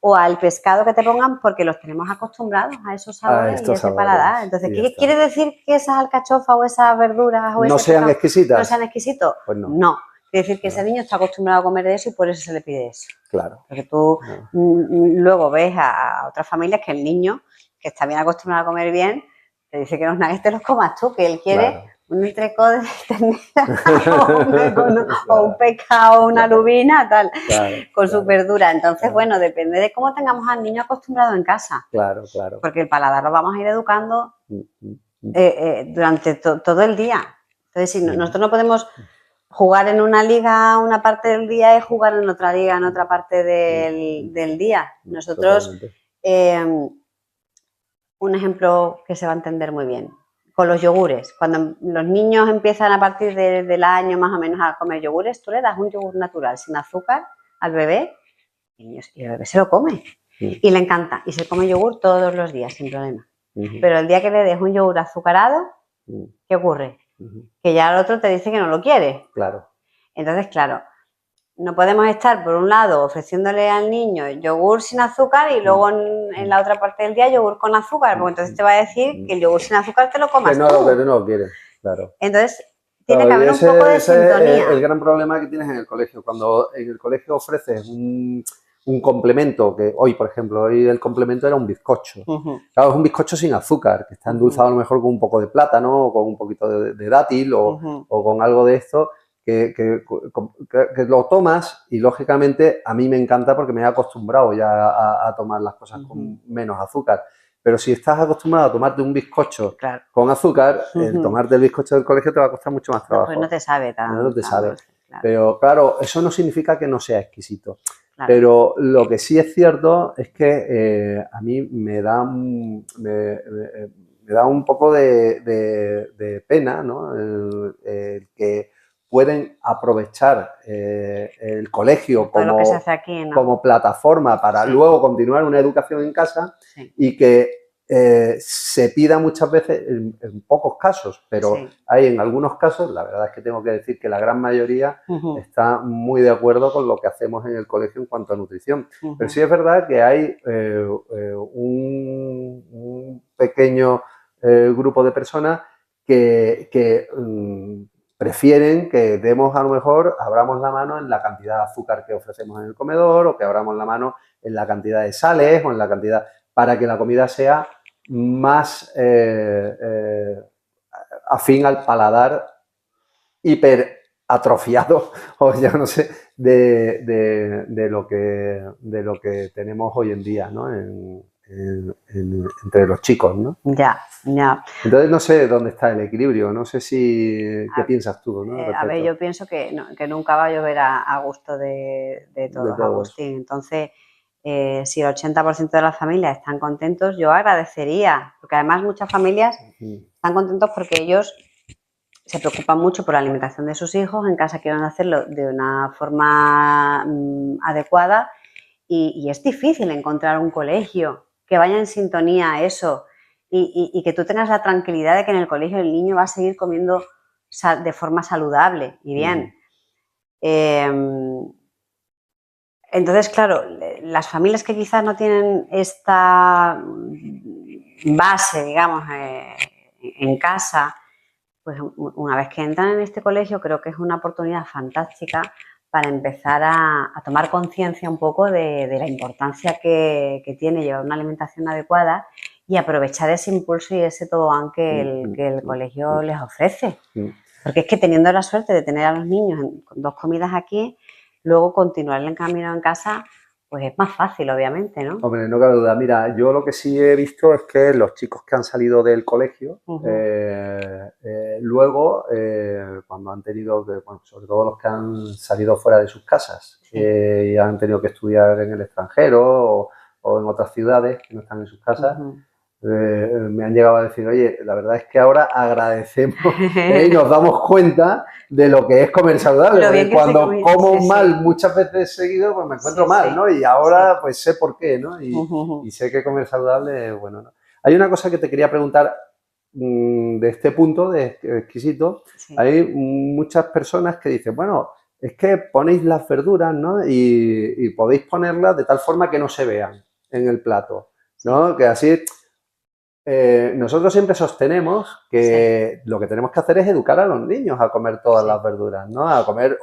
o al pescado que te pongan porque los tenemos acostumbrados a esos sabores y ese paladar. Entonces, ¿qué quiere decir que esas alcachofas o esas verduras o no sean exquisitas? ¿No sean exquisitos? Pues no. No. Quiere decir que ese niño está acostumbrado a comer de eso y por eso se le pide eso. Claro. Porque tú luego ves a otras familias que el niño, que está bien acostumbrado a comer bien, te dice que los nuggets te los comas tú, que él quiere un entrecot de ternera o un pescado, una lubina, tal, con su verdura. Entonces, bueno, depende de cómo tengamos al niño acostumbrado en casa. Claro. Porque el paladar lo vamos a ir educando durante todo el día. Entonces, si nosotros no podemos jugar en una liga una parte del día y jugar en otra liga en otra parte del día. Nosotros, un ejemplo que se va a entender muy bien, con los yogures. Cuando los niños empiezan a partir del año más o menos a comer yogures, tú le das un yogur natural sin azúcar al bebé y el bebé se lo come y le encanta y se come yogur todos los días sin problema. Pero el día que le des un yogur azucarado, ¿qué ocurre? Que ya el otro te dice que no lo quiere. Claro. Entonces, claro, no podemos estar, por un lado, ofreciéndole al niño yogur sin azúcar y luego en la otra parte del día yogur con azúcar, porque entonces te va a decir que el yogur sin azúcar te lo comas tú. tú. Que no lo quieres, claro. Entonces, tiene que haber un poco de sintonía. Es el gran problema que tienes en el colegio. Cuando en el colegio ofreces un complemento, que hoy, por ejemplo, hoy el complemento era un bizcocho. Claro, es un bizcocho sin azúcar, que está endulzado a lo mejor con un poco de plátano o con un poquito de dátil o con algo de esto, que lo tomas y, lógicamente, a mí me encanta porque me he acostumbrado ya a tomar las cosas con menos azúcar. Pero si estás acostumbrado a tomarte un bizcocho con azúcar, el tomarte el bizcocho del colegio te va a costar mucho más trabajo. Pues no te sabe tanto. No te sabe. Pero, claro, eso no significa que no sea exquisito. Pero lo que sí es cierto es que a mí me da un poco de pena, ¿no? El que pueden aprovechar el colegio como, lo que se hace aquí, ¿no? como plataforma para luego continuar una educación en casa y que se pida muchas veces, en pocos casos, pero hay en algunos casos, la verdad es que tengo que decir que la gran mayoría está muy de acuerdo con lo que hacemos en el colegio en cuanto a nutrición. Pero sí es verdad que hay un pequeño grupo de personas que prefieren que demos, a lo mejor, abramos la mano en la cantidad de azúcar que ofrecemos en el comedor o que abramos la mano en la cantidad de sales o en la cantidad, para que la comida sea más afín al paladar hiperatrofiado o ya no sé, de lo que tenemos hoy en día, ¿no? Entre los chicos, ¿no? Ya. Entonces no sé dónde está el equilibrio, no sé qué piensas tú, ¿no? A ver, yo pienso que nunca va a llover a gusto de todos, Agustín. Entonces, si el 80% de las familias están contentos, yo agradecería, porque además muchas familias están contentos porque ellos se preocupan mucho por la alimentación de sus hijos, en casa quieren hacerlo de una forma adecuada y es difícil encontrar un colegio que vaya en sintonía a eso y que tú tengas la tranquilidad de que en el colegio el niño va a seguir comiendo de forma saludable y bien. Entonces, claro, las familias que quizás no tienen esta base, digamos, en casa, pues una vez que entran en este colegio creo que es una oportunidad fantástica para empezar a tomar conciencia un poco de la importancia que tiene llevar una alimentación adecuada y aprovechar ese impulso y ese tobogán que el colegio les ofrece. Porque es que teniendo la suerte de tener a los niños con 2 comidas aquí, luego continuar el camino en casa, pues es más fácil, obviamente, ¿no? Hombre, no cabe duda. Mira, yo lo que sí he visto es que los chicos que han salido del colegio, luego, cuando han tenido, bueno, sobre todo los que han salido fuera de sus casas y han tenido que estudiar en el extranjero o en otras ciudades que no están en sus casas, me han llegado a decir, oye, la verdad es que ahora agradecemos y nos damos cuenta de lo que es comer saludable. Cuando como mal muchas veces seguido, pues me encuentro mal, ¿no? Y ahora pues sé por qué, ¿no? Y sé que comer saludable es bueno, ¿no? Hay una cosa que te quería preguntar de este punto de exquisito. Hay muchas personas que dicen, bueno, es que ponéis las verduras, ¿no? Y podéis ponerlas de tal forma que no se vean en el plato, ¿no? Que así... nosotros siempre sostenemos que lo que tenemos que hacer es educar a los niños a comer todas las verduras, ¿no? A comer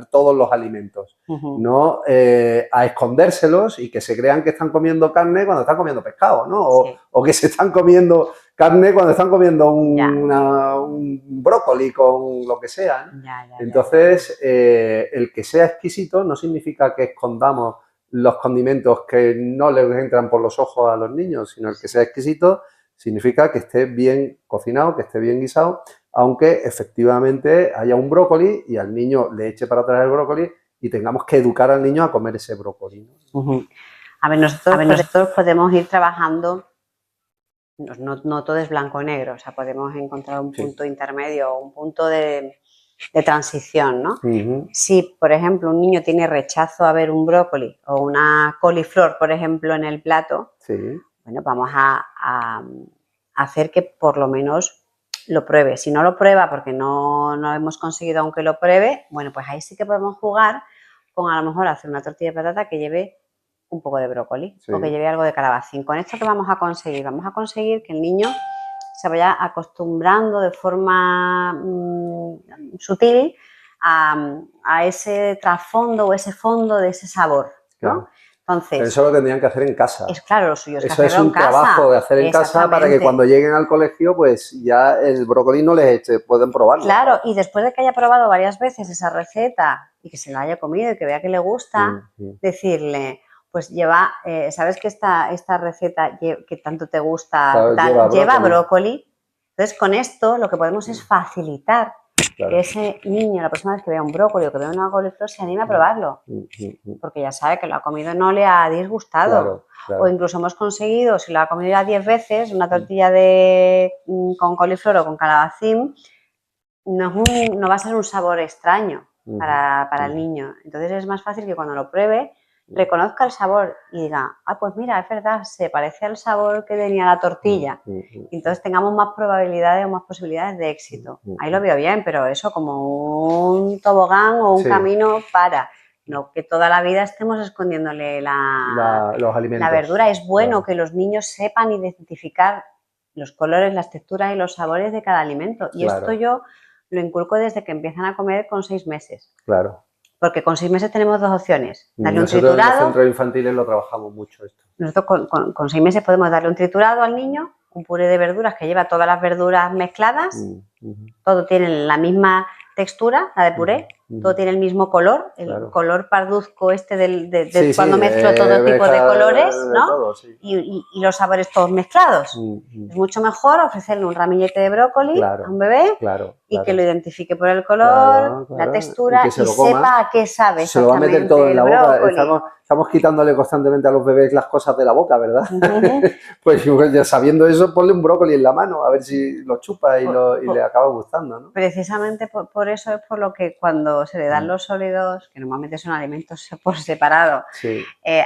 todos los alimentos, no a escondérselos y que se crean que están comiendo carne cuando están comiendo pescado, ¿no? O que se están comiendo carne cuando están comiendo un brócoli con lo que sea, ¿no? Entonces, el que sea exquisito no significa que escondamos los condimentos que no les entran por los ojos a los niños, sino el que sea exquisito significa que esté bien cocinado, que esté bien guisado, aunque efectivamente haya un brócoli y al niño le eche para atrás el brócoli y tengamos que educar al niño a comer ese brócoli, ¿no? A ver, nosotros podemos ir trabajando, no todo es blanco o negro, o sea, podemos encontrar un punto intermedio, un punto de transición, ¿no? Si, por ejemplo, un niño tiene rechazo a ver un brócoli o una coliflor, por ejemplo, en el plato, bueno, vamos a hacer que por lo menos lo pruebe. Si no lo prueba porque no hemos conseguido aunque lo pruebe, bueno, pues ahí sí que podemos jugar con a lo mejor hacer una tortilla de patata que lleve un poco de brócoli o que lleve algo de calabacín. Con esto, ¿qué vamos a conseguir? Vamos a conseguir que el niño se vaya acostumbrando de forma sutil a ese trasfondo o ese fondo de ese sabor, ¿no? Entonces, pero eso lo tendrían que hacer en casa. Es claro, lo suyo es que eso es un trabajo de hacer en casa para que cuando lleguen al colegio, pues ya el brócoli no les eche, pueden probarlo. Claro, y después de que haya probado varias veces esa receta y que se la haya comido y que vea que le gusta, decirle, pues lleva, ¿sabes que esta receta que tanto te gusta lleva brócoli? Entonces, con esto lo que podemos es facilitar que ese niño, la próxima vez que vea un brócoli o que vea una coliflor, se anime a probarlo, porque ya sabe que lo ha comido, no le ha disgustado. O incluso hemos conseguido, si lo ha comido ya 10 veces, una tortilla con coliflor o con calabacín, no va a ser un sabor extraño para el niño. Entonces es más fácil que cuando lo pruebe reconozca el sabor y diga, pues mira, es verdad, se parece al sabor que tenía la tortilla. Entonces tengamos más probabilidades o más posibilidades de éxito. Ahí lo veo bien, pero eso como un tobogán o un camino para... No que toda la vida estemos escondiéndole los alimentos. La verdura. Es bueno que los niños sepan identificar los colores, las texturas y los sabores de cada alimento. Y esto yo lo inculco desde que empiezan a comer con 6 meses. Porque con 6 meses tenemos 2 opciones. Darle un triturado. En los centros infantiles lo trabajamos mucho esto. Nosotros con 6 meses podemos darle un triturado al niño, un puré de verduras que lleva todas las verduras mezcladas, todo tiene la misma textura, la de puré, todo tiene el mismo color, el color parduzco de cuando mezclo todo tipo de colores, ¿no? Todo, y los sabores todos mezclados. Es mucho mejor ofrecerle un ramillete de brócoli a un bebé y que lo identifique por el color, la textura y sepa a qué sabe exactamente. Se lo va a meter todo en la boca. Estamos quitándole constantemente a los bebés las cosas de la boca, ¿verdad? Pues ya sabiendo eso, ponle un brócoli en la mano, a ver si lo chupa y le acaba gustando, ¿no? Precisamente por eso es por lo que cuando se le dan los sólidos, que normalmente son alimentos por separado,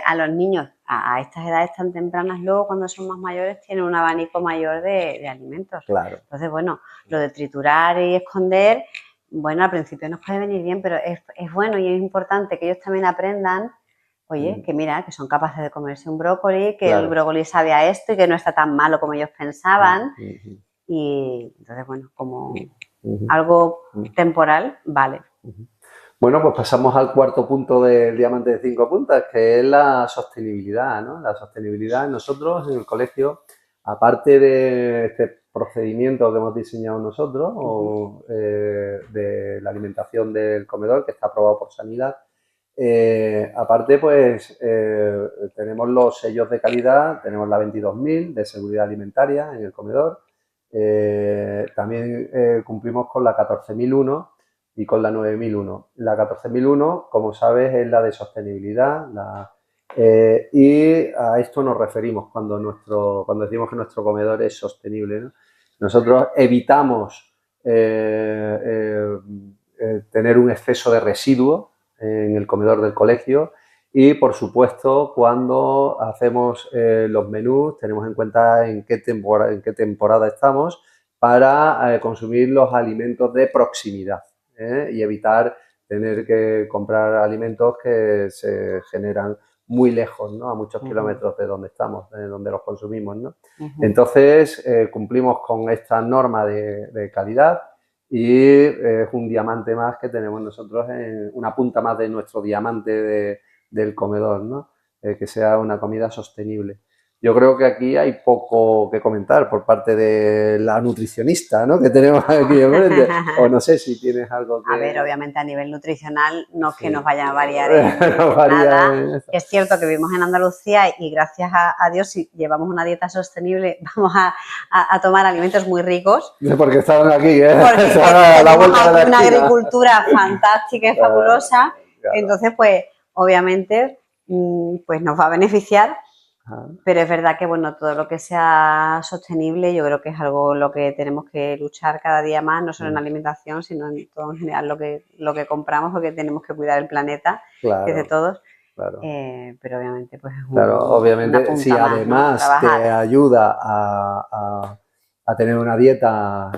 a los niños a estas edades tan tempranas, luego cuando son más mayores tienen un abanico mayor de alimentos. Entonces, bueno, lo de triturar y esconder, bueno, al principio nos puede venir bien, pero es bueno y es importante que ellos también aprendan oye, que mira, que son capaces de comerse un brócoli, que Claro. el brócoli sabe a esto y que no está tan malo como ellos pensaban. Y entonces, bueno, como algo temporal, vale. Bueno, pues pasamos al cuarto punto del diamante de 5 puntas, que es la sostenibilidad, ¿no? La sostenibilidad. Nosotros en el colegio, aparte de este procedimiento que hemos diseñado nosotros, de la alimentación del comedor, que está aprobado por Sanidad, aparte, pues tenemos los sellos de calidad, tenemos la 22.000 de seguridad alimentaria en el comedor, también cumplimos con la 14.001 y con la 9.001. La 14.001, como sabes, es la de sostenibilidad y a esto nos referimos cuando decimos que nuestro comedor es sostenible, ¿no? Nosotros evitamos tener un exceso de residuos en el comedor del colegio y, por supuesto, cuando hacemos los menús tenemos en cuenta en qué temporada estamos para consumir los alimentos de proximidad y evitar tener que comprar alimentos que se generan muy lejos, ¿no? A muchos kilómetros de donde estamos, de donde los consumimos, ¿no? Entonces, cumplimos con esta norma de calidad y es un diamante más que tenemos nosotros, una punta más de nuestro diamante del comedor, ¿no? Que sea una comida sostenible. Yo creo que aquí hay poco que comentar por parte de la nutricionista, ¿no? Que tenemos aquí enfrente. O no sé si tienes algo que... A ver, obviamente a nivel nutricional no es que Sí. nos vaya a variar en No varía nada. en eso. Es cierto que vivimos en Andalucía y gracias a Dios, si llevamos una dieta sostenible, vamos a tomar alimentos muy ricos. Porque estaban aquí, ¿eh? Porque Estaban a la vuelta de la tenemos una esquina. agricultura fantástica y fabulosa. Claro. Entonces, pues, obviamente, pues nos va a beneficiar. Pero es verdad que, bueno, todo lo que sea sostenible yo creo que es algo lo que tenemos que luchar cada día más, no solo en alimentación, sino en todo en general lo que compramos, porque tenemos que cuidar el planeta, Claro, que es de todos. claro. Pero obviamente, pues es Obviamente, una punta si más, además ¿no? te Trabajar. ayuda a tener una dieta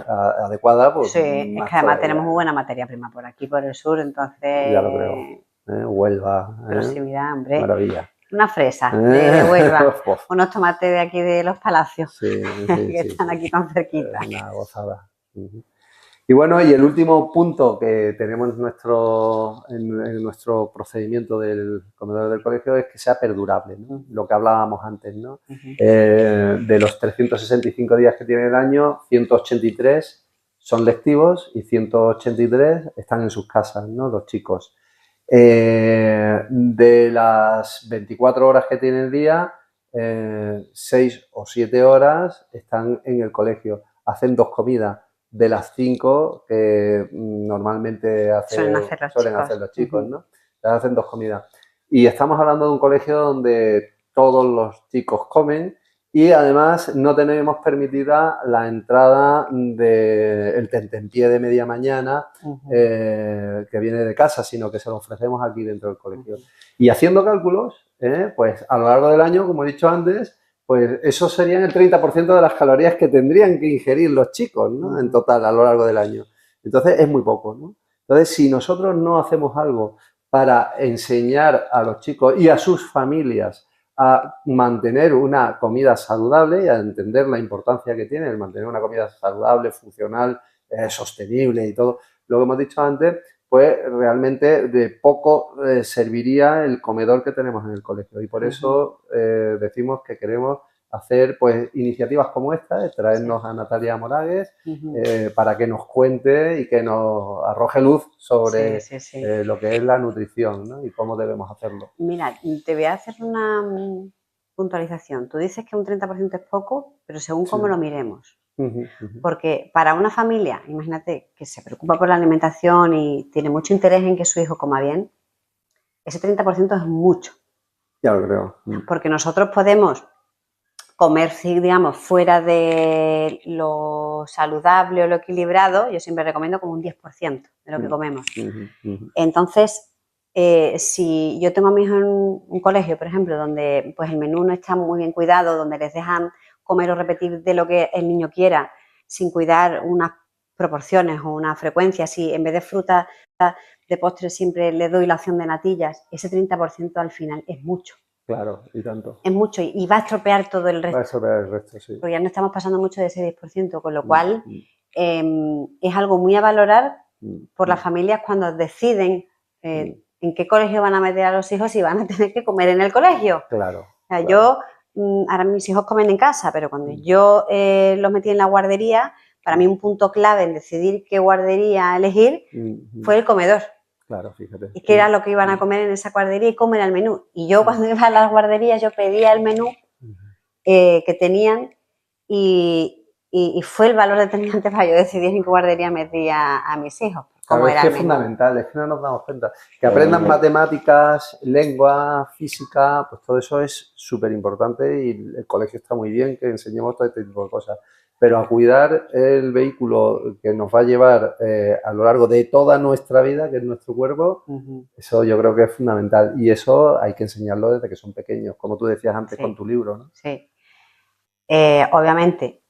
adecuada, pues Sí, es más que además todavía. tenemos muy buena materia prima por aquí, por el sur, entonces... Ya lo creo. Huelva, proximidad, hombre. Maravilla. Una fresa de Huelva, Uf. unos tomates de aquí de los Palacios, Sí, que están aquí tan cerquita. Es una gozada. Y bueno, y el último punto que tenemos en nuestro procedimiento del comedor del colegio es que sea perdurable, ¿no? Lo que hablábamos antes, ¿no? De los 365 días que tiene el año, 183 son lectivos y 183 están en sus casas, ¿no? Los chicos. De las 24 horas que tiene el día, 6 o 7 horas están en el colegio. Hacen 2 comidas de las 5 que normalmente suelen hacer los chicos, ¿no? Las hacen 2 comidas. Y estamos hablando de un colegio donde todos los chicos comen y además no tenemos permitida la entrada del tentempié de media mañana que viene de casa, sino que se lo ofrecemos aquí dentro del colegio. Y haciendo cálculos, pues a lo largo del año, como he dicho antes, pues eso serían el 30% de las calorías que tendrían que ingerir los chicos, ¿no? En total, a lo largo del año. Entonces, es muy poco, ¿no? Entonces, si nosotros no hacemos algo para enseñar a los chicos y a sus familias a mantener una comida saludable y a entender la importancia que tiene el mantener una comida saludable, funcional, sostenible y todo lo que hemos dicho antes, pues realmente de poco serviría el comedor que tenemos en el colegio. Y por eso decimos que queremos hacer pues iniciativas como esta, traernos a Natalia Moragues para que nos cuente y que nos arroje luz sobre lo que es la nutrición, ¿no? Y cómo debemos hacerlo. Mira, te voy a hacer una puntualización. Tú dices que un 30% es poco, pero según cómo lo miremos. Porque para una familia, imagínate, que se preocupa por la alimentación y tiene mucho interés en que su hijo coma bien, ese 30% es mucho. Ya lo creo. Porque nosotros podemos comer, digamos, fuera de lo saludable o lo equilibrado, yo siempre recomiendo como un 10% de lo que comemos. Entonces, si yo tengo a mi hijo en un colegio, por ejemplo, donde pues el menú no está muy bien cuidado, donde les dejan comer o repetir de lo que el niño quiera, sin cuidar unas proporciones o una frecuencia, si en vez de fruta de postre siempre le doy la opción de natillas, ese 30% al final es mucho. Claro, y tanto. Es mucho y va a estropear todo el resto. Va a estropear el resto, sí. Porque ya no estamos pasando mucho de ese 10%, con lo cual es algo muy a valorar por las familias cuando deciden en qué colegio van a meter a los hijos y van a tener que comer en el colegio. Claro. O sea, claro. ahora mis hijos comen en casa, pero cuando yo los metí en la guardería, para mí un punto clave en decidir qué guardería elegir fue el comedor. Claro, fíjate. Y que era lo que iban a comer en esa guardería y cómo era el menú. Y yo cuando iba a las guarderías yo pedía el menú que tenían y fue el valor determinante para yo decidir en qué guardería metía a mis hijos. Claro, es que es fundamental, es que no nos damos cuenta. Que aprendan matemáticas, lengua, física, pues todo eso es súper importante y el colegio está muy bien que enseñemos todo este tipo de cosas. Pero a cuidar el vehículo que nos va a llevar a lo largo de toda nuestra vida, que es nuestro cuerpo, eso yo creo que es fundamental. Y eso hay que enseñarlo desde que son pequeños, como tú decías antes con tu libro, ¿no? Sí. Obviamente,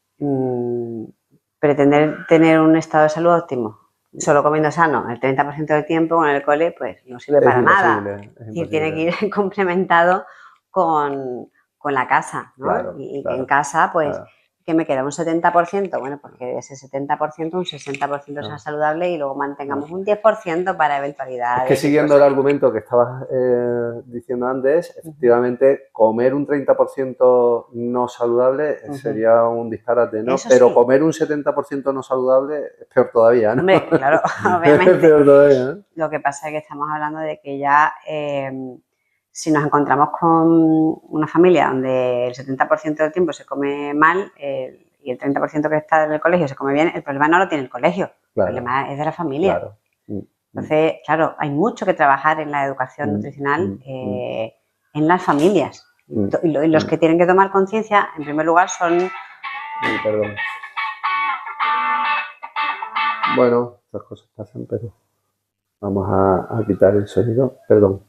pretender tener un estado de salud óptimo solo comiendo sano el 30% del tiempo en el cole, pues no sirve para nada. Y tiene que ir complementado con la casa, ¿no? Claro, y en casa, pues, que me queda un 70%, bueno, porque de ese 70%, un 60% sea saludable y luego mantengamos un 10% para eventualidades. Es que siguiendo el argumento que estabas diciendo antes, efectivamente, comer un 30% no saludable sería un disparate, ¿no? Eso pero sí. Comer un 70% no saludable es peor todavía, ¿no? Hombre, claro, obviamente. Es peor todavía, ¿no? Lo que pasa es que estamos hablando de que ya... si nos encontramos con una familia donde el 70% del tiempo se come mal y el 30% que está en el colegio se come bien, el problema no lo tiene el colegio, el problema es de la familia. Claro. Entonces, claro, hay mucho que trabajar en la educación nutricional en las familias. Y los que tienen que tomar conciencia, en primer lugar, son... Perdón. Bueno, estas cosas pasan, pero vamos a quitar el sonido. Perdón.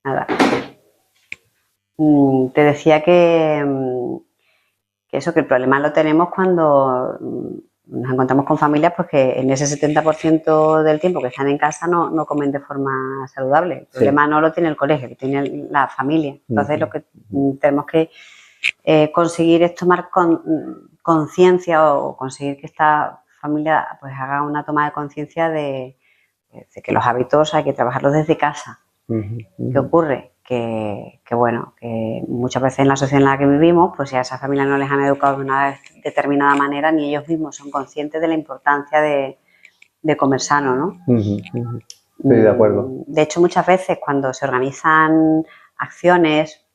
Nada. Te decía que el problema lo tenemos cuando nos encontramos con familias pues que en ese 70% del tiempo que están en casa no comen de forma saludable. El problema no lo tiene el colegio, lo tiene la familia. Entonces lo que tenemos que conseguir es tomar conciencia o conseguir que esta familia pues haga una toma de conciencia de que los hábitos hay que trabajarlos desde casa. ¿Qué ocurre? Que bueno, que muchas veces en la sociedad en la que vivimos, pues si a esa familia no les han educado de una determinada manera, ni ellos mismos son conscientes de la importancia de comer sano, ¿no? Estoy de acuerdo. De hecho, muchas veces cuando se organizan acciones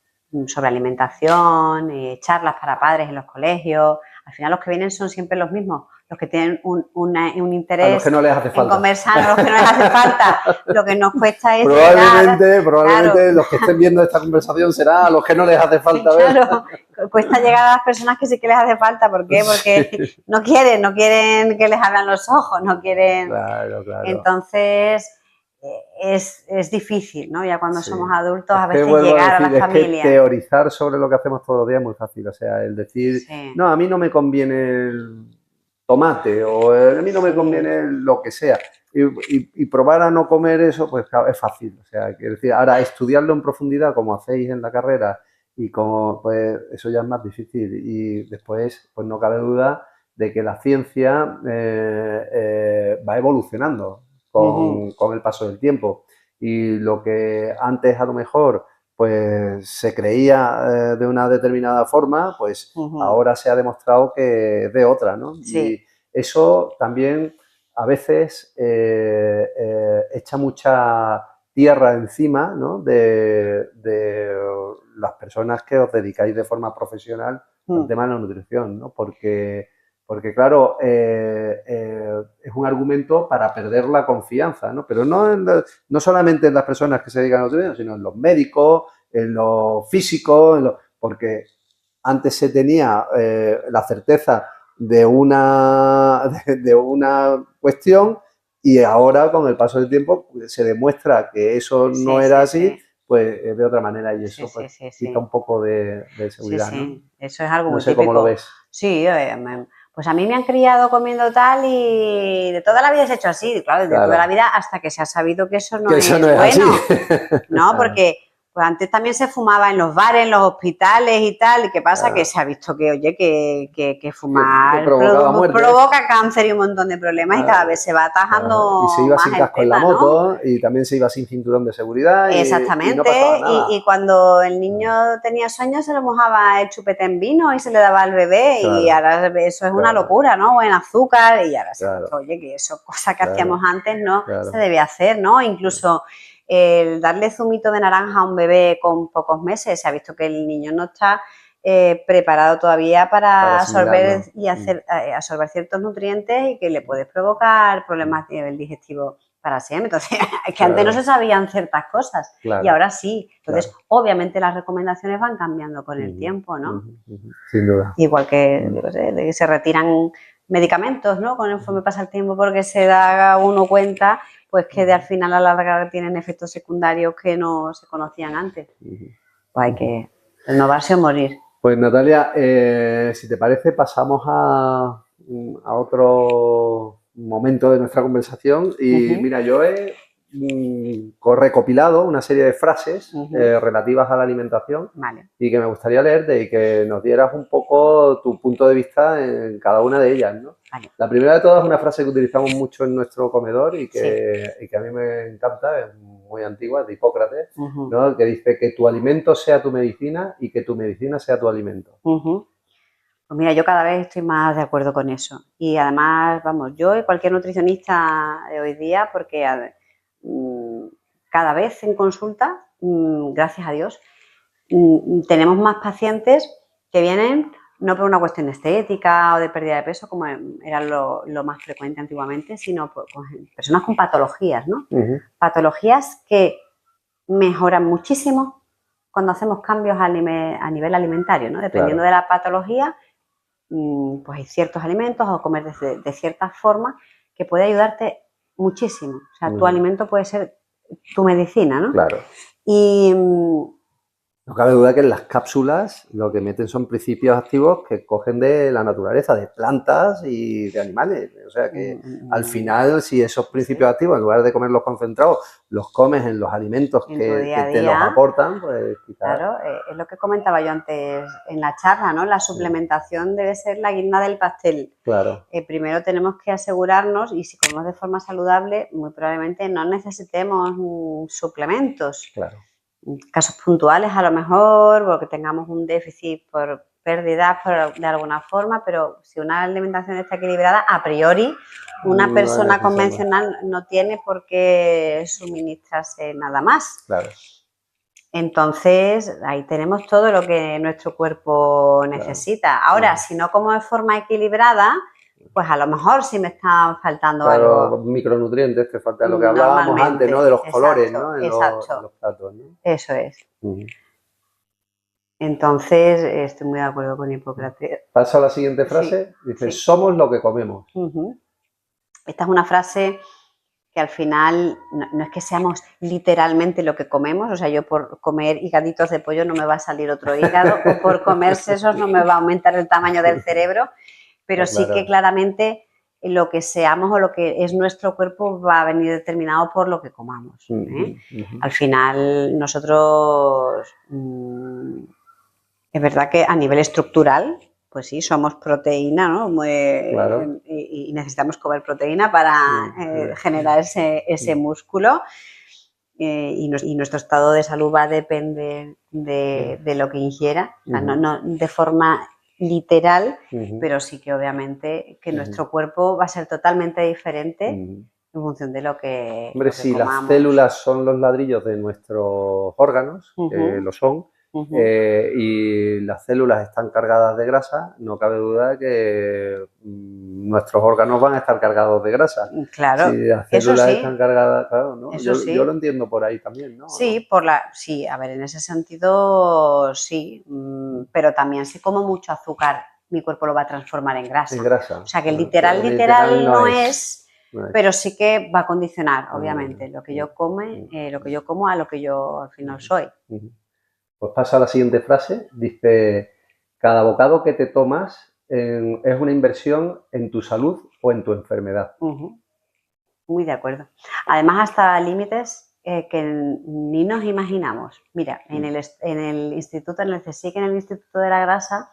sobre alimentación, charlas para padres en los colegios, al final los que vienen son siempre los mismos, los que tienen un interés a los que no les hace falta. en comer sano, los que no les hace falta. Lo que nos cuesta es probablemente claro. Los que estén viendo esta conversación serán a los que no les hace falta. Claro, cuesta llegar a las personas que sí que les hace falta. ¿Por qué? Porque no quieren que les abran los ojos, no quieren... Claro. Entonces... Es difícil, ¿no? Ya cuando somos adultos a veces llegar a las familias. Es que teorizar sobre lo que hacemos todos los días es muy fácil, o sea, el decir, no, a mí no me conviene el tomate o a mí no me conviene lo que sea y probar a no comer eso, pues claro, es fácil, o sea, quiero decir, ahora estudiarlo en profundidad como hacéis en la carrera y como, pues eso ya es más difícil y después, pues no cabe duda de que la ciencia va evolucionando con el paso del tiempo y lo que antes a lo mejor pues se creía de una determinada forma, pues ahora se ha demostrado que es de otra, ¿no? Sí. Y eso también a veces echa mucha tierra encima, ¿no? de las personas que os dedicáis de forma profesional al tema de la nutrición, ¿no? Porque claro, es un argumento para perder la confianza, ¿no? Pero no solamente en las personas que se dedican a la nutrición, sino en los médicos, en los físicos, porque antes se tenía la certeza de una cuestión y ahora con el paso del tiempo se demuestra que eso no era así, pues de otra manera y eso quita un poco de seguridad, ¿no? Eso es algo muy típico. No sé cómo lo ves. Sí, Pues a mí me han criado comiendo tal y de toda la vida se ha hecho así, claro, de toda la vida hasta que se ha sabido que eso no es bueno, así. ¿no? Porque pues antes también se fumaba en los bares, en los hospitales y tal, y ¿qué pasa? Que se ha visto que, oye, que fumar provoca cáncer y un montón de problemas y cada vez se va atajando y se iba más sin casco en la moto, ¿no? Y también se iba sin cinturón de seguridad. Exactamente, y no pasaba nada. Y cuando el niño tenía sueños se le mojaba el chupete en vino y se le daba al bebé, y ahora eso es una locura, ¿no? O en azúcar, y ahora se ha visto, oye, que eso, cosa que hacíamos antes, no se debe hacer, ¿no? Incluso el darle zumito de naranja a un bebé con pocos meses, se ha visto que el niño no está preparado todavía para absorber y absorber ciertos nutrientes y que le puede provocar problemas a nivel digestivo para siempre. Entonces, es que antes no se sabían ciertas cosas y ahora sí. Entonces, obviamente las recomendaciones van cambiando con el tiempo, ¿no? Sin duda. Igual que, yo qué sé, de que se retiran medicamentos, ¿no? Conforme pasa el tiempo, porque se da uno cuenta pues que al final a la larga tienen efectos secundarios que no se conocían antes. Pues hay que renovarse o morir. Pues Natalia, si te parece, pasamos a otro momento de nuestra conversación. Y mira, yo he recopilado una serie de frases relativas a la alimentación y que me gustaría leerte y que nos dieras un poco tu punto de vista en cada una de ellas, ¿no? La primera de todas es una frase que utilizamos mucho en nuestro comedor y que a mí me encanta, es muy antigua, es de Hipócrates, ¿no? Que dice que tu alimento sea tu medicina y que tu medicina sea tu alimento. Pues mira, yo cada vez estoy más de acuerdo con eso. Y además, vamos, yo y cualquier nutricionista de hoy día, porque cada vez en consulta, gracias a Dios, tenemos más pacientes que vienen no por una cuestión estética o de pérdida de peso, como era lo más frecuente antiguamente, sino con personas con patologías, ¿no? Patologías que mejoran muchísimo cuando hacemos cambios a nivel alimentario, ¿no? Dependiendo de la patología, pues hay ciertos alimentos o comer de cierta forma que puede ayudarte muchísimo. O sea, tu alimento puede ser tu medicina, ¿no? Claro. Y no cabe duda que en las cápsulas lo que meten son principios activos que cogen de la naturaleza, de plantas y de animales. O sea que al final, si esos principios activos, en lugar de comerlos concentrados, los comes en los alimentos que te los aportan, pues quizás... Claro, es lo que comentaba yo antes en la charla, ¿no? La suplementación debe ser la guinda del pastel. Claro. Primero tenemos que asegurarnos, y si comemos de forma saludable, muy probablemente no necesitemos suplementos. Claro. Casos puntuales a lo mejor, porque tengamos un déficit por pérdidas de alguna forma, pero si una alimentación está equilibrada, a priori una persona convencional no tiene por qué suministrarse nada más. Claro. Entonces, ahí tenemos todo lo que nuestro cuerpo necesita. Ahora, si no como de forma equilibrada, pues a lo mejor sí me están faltando algo. Micronutrientes, te faltan lo que hablábamos antes, ¿no? De los colores, ¿no? En los platos, ¿no? Eso es. Entonces, estoy muy de acuerdo con Hipócrates. Paso a la siguiente frase. Dice, somos lo que comemos. Esta es una frase que al final no es que seamos literalmente lo que comemos, o sea, yo por comer higaditos de pollo no me va a salir otro hígado, o por comer sesos no me va a aumentar el tamaño del cerebro, pero sí que claramente lo que seamos o lo que es nuestro cuerpo va a venir determinado por lo que comamos. Al final nosotros, es verdad que a nivel estructural, pues sí, somos proteína, ¿no? Y necesitamos comer proteína para generar ese músculo. Y nuestro estado de salud va a depender de lo que ingiera, o sea, no de forma literal, pero sí que obviamente que nuestro cuerpo va a ser totalmente diferente en función de lo que Hombre, si las células son los ladrillos de nuestros órganos, que lo son, y las células están cargadas de grasa, no cabe duda que nuestros órganos van a estar cargados de grasa. Claro, si las células están cargadas, claro, ¿no? Yo lo entiendo por ahí también, ¿no? Sí, sí, a ver, en ese sentido sí, pero también si como mucho azúcar, mi cuerpo lo va a transformar en grasa. En grasa. O sea, que literal no es, pero sí que va a condicionar, obviamente, lo que yo como a lo que yo al final soy. Pues pasa a la siguiente frase, dice, cada bocado que te tomas es una inversión en tu salud o en tu enfermedad. Muy de acuerdo. Además, hasta límites que ni nos imaginamos. Mira, en el instituto, en el CSIC, en el Instituto de la Grasa,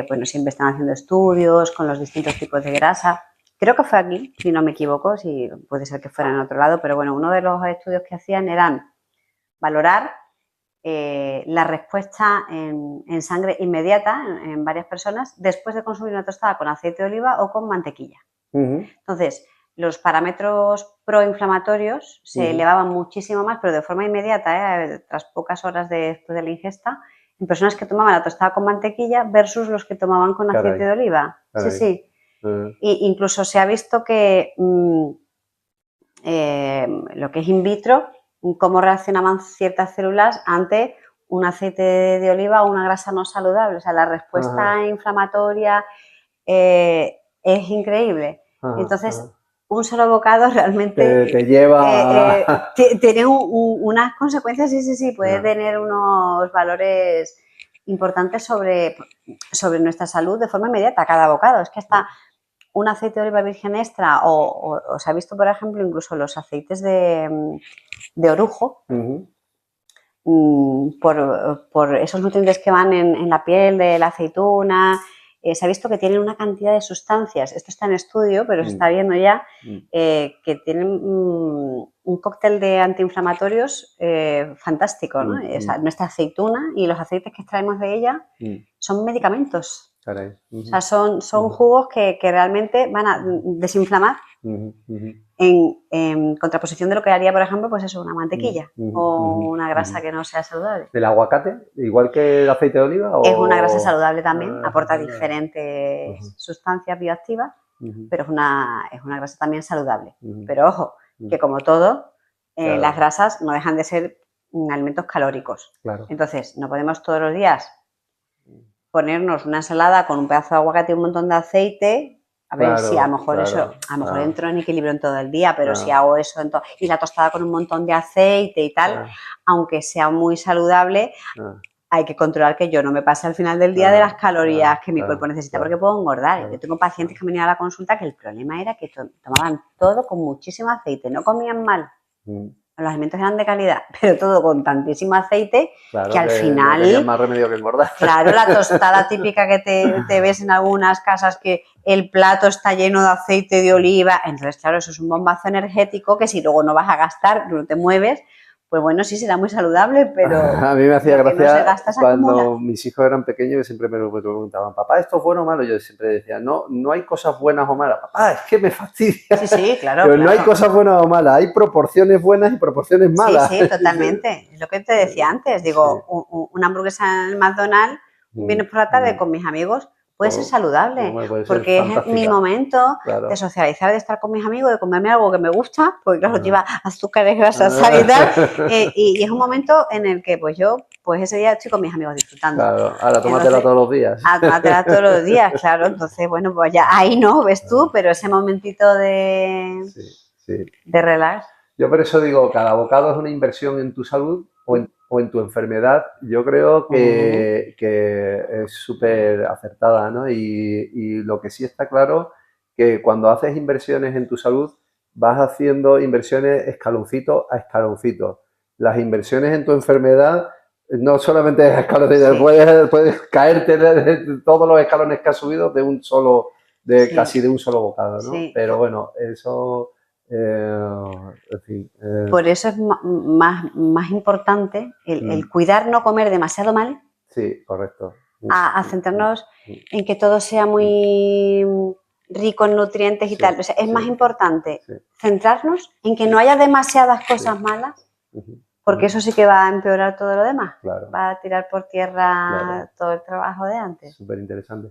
bueno, siempre están haciendo estudios con los distintos tipos de grasa. Creo que fue aquí, si no me equivoco, si puede ser que fuera en otro lado, pero bueno, uno de los estudios que hacían eran valorar la respuesta en sangre inmediata en varias personas después de consumir una tostada con aceite de oliva o con mantequilla. Entonces, los parámetros proinflamatorios se elevaban muchísimo más, pero de forma inmediata, tras pocas horas después de la ingesta, en personas que tomaban la tostada con mantequilla versus los que tomaban con aceite de oliva. Sí, sí. Y incluso se ha visto que lo que es in vitro, cómo reaccionaban ciertas células ante un aceite de oliva o una grasa no saludable. O sea, la respuesta inflamatoria es increíble. Entonces, un solo bocado realmente te lleva tiene unas consecuencias, sí, puede tener unos valores importantes sobre nuestra salud de forma inmediata, cada bocado. Es que hasta un aceite de oliva virgen extra o se ha visto, por ejemplo, incluso los aceites de orujo, por esos nutrientes que van en la piel de la aceituna. Se ha visto que tienen una cantidad de sustancias, esto está en estudio, pero se está viendo ya, que tienen un cóctel de antiinflamatorios fantástico, ¿no? O sea, nuestra aceituna y los aceites que extraemos de ella son medicamentos. Caray. O sea, son jugos que realmente van a desinflamar en contraposición de lo que haría, por ejemplo, pues eso, una mantequilla o una grasa que no sea saludable. ¿El aguacate, igual que el aceite de oliva? Es una grasa saludable también, aporta diferentes sustancias bioactivas, pero es una grasa también saludable. Pero ojo, que como todo, las grasas no dejan de ser alimentos calóricos. Entonces, no podemos todos los días ponernos una ensalada con un pedazo de aguacate y un montón de aceite. A ver, si a lo mejor eso, a lo mejor entro en equilibrio en todo el día, pero si hago eso y la tostada con un montón de aceite y tal, aunque sea muy saludable, hay que controlar que yo no me pase al final del día de las calorías que mi cuerpo necesita porque puedo engordar. Yo tengo pacientes que venían a la consulta que el problema era que tomaban todo con muchísimo aceite, no comían mal. Los alimentos eran de calidad, pero todo con tantísimo aceite que al final... No tenían más remedio que engordar. Claro, la tostada típica que te ves en algunas casas, que el plato está lleno de aceite de oliva. Entonces, claro, eso es un bombazo energético que si luego no vas a gastar, no te mueves, pues bueno, sí será muy saludable, pero... A mí me hacía gracia cuando mis hijos eran pequeños y siempre me preguntaban, papá, ¿esto es bueno o malo? Yo siempre decía, no hay cosas buenas o malas. Papá, es que me fastidia. Sí, claro. Pero no hay cosas buenas o malas, hay proporciones buenas y proporciones malas. Sí, totalmente. Es lo que te decía antes. Digo, una hamburguesa en el McDonald's, vienes por la tarde con mis amigos, puede ser saludable, porque es mi momento de socializar, de estar con mis amigos, de comerme algo que me gusta, porque claro, lleva azúcares, grasas, sal y tal, y es un momento en el que pues yo, pues ese día estoy con mis amigos disfrutando. Claro, ahora tómatela todos los días. Tómatela todos los días, claro, entonces bueno, pues ya ahí no, ves tú, pero ese momentito de relax. Yo por eso digo, cada bocado es una inversión en tu salud o en tu enfermedad. Yo creo que es súper acertada, ¿no? Y lo que sí está claro, que cuando haces inversiones en tu salud, vas haciendo inversiones escaloncito a escaloncito. Las inversiones en tu enfermedad no solamente es escaloncito, puedes caerte de todos los escalones que has subido de un solo, casi de un solo bocado, ¿no? Pero bueno, eso... en fin, por eso es más importante el cuidar no comer demasiado mal. Sí, correcto. A centrarnos en que todo sea muy rico en nutrientes y tal. O sea, es más importante centrarnos en que no haya demasiadas cosas malas, porque eso sí que va a empeorar todo lo demás. Va a tirar por tierra todo el trabajo de antes. Súper interesante.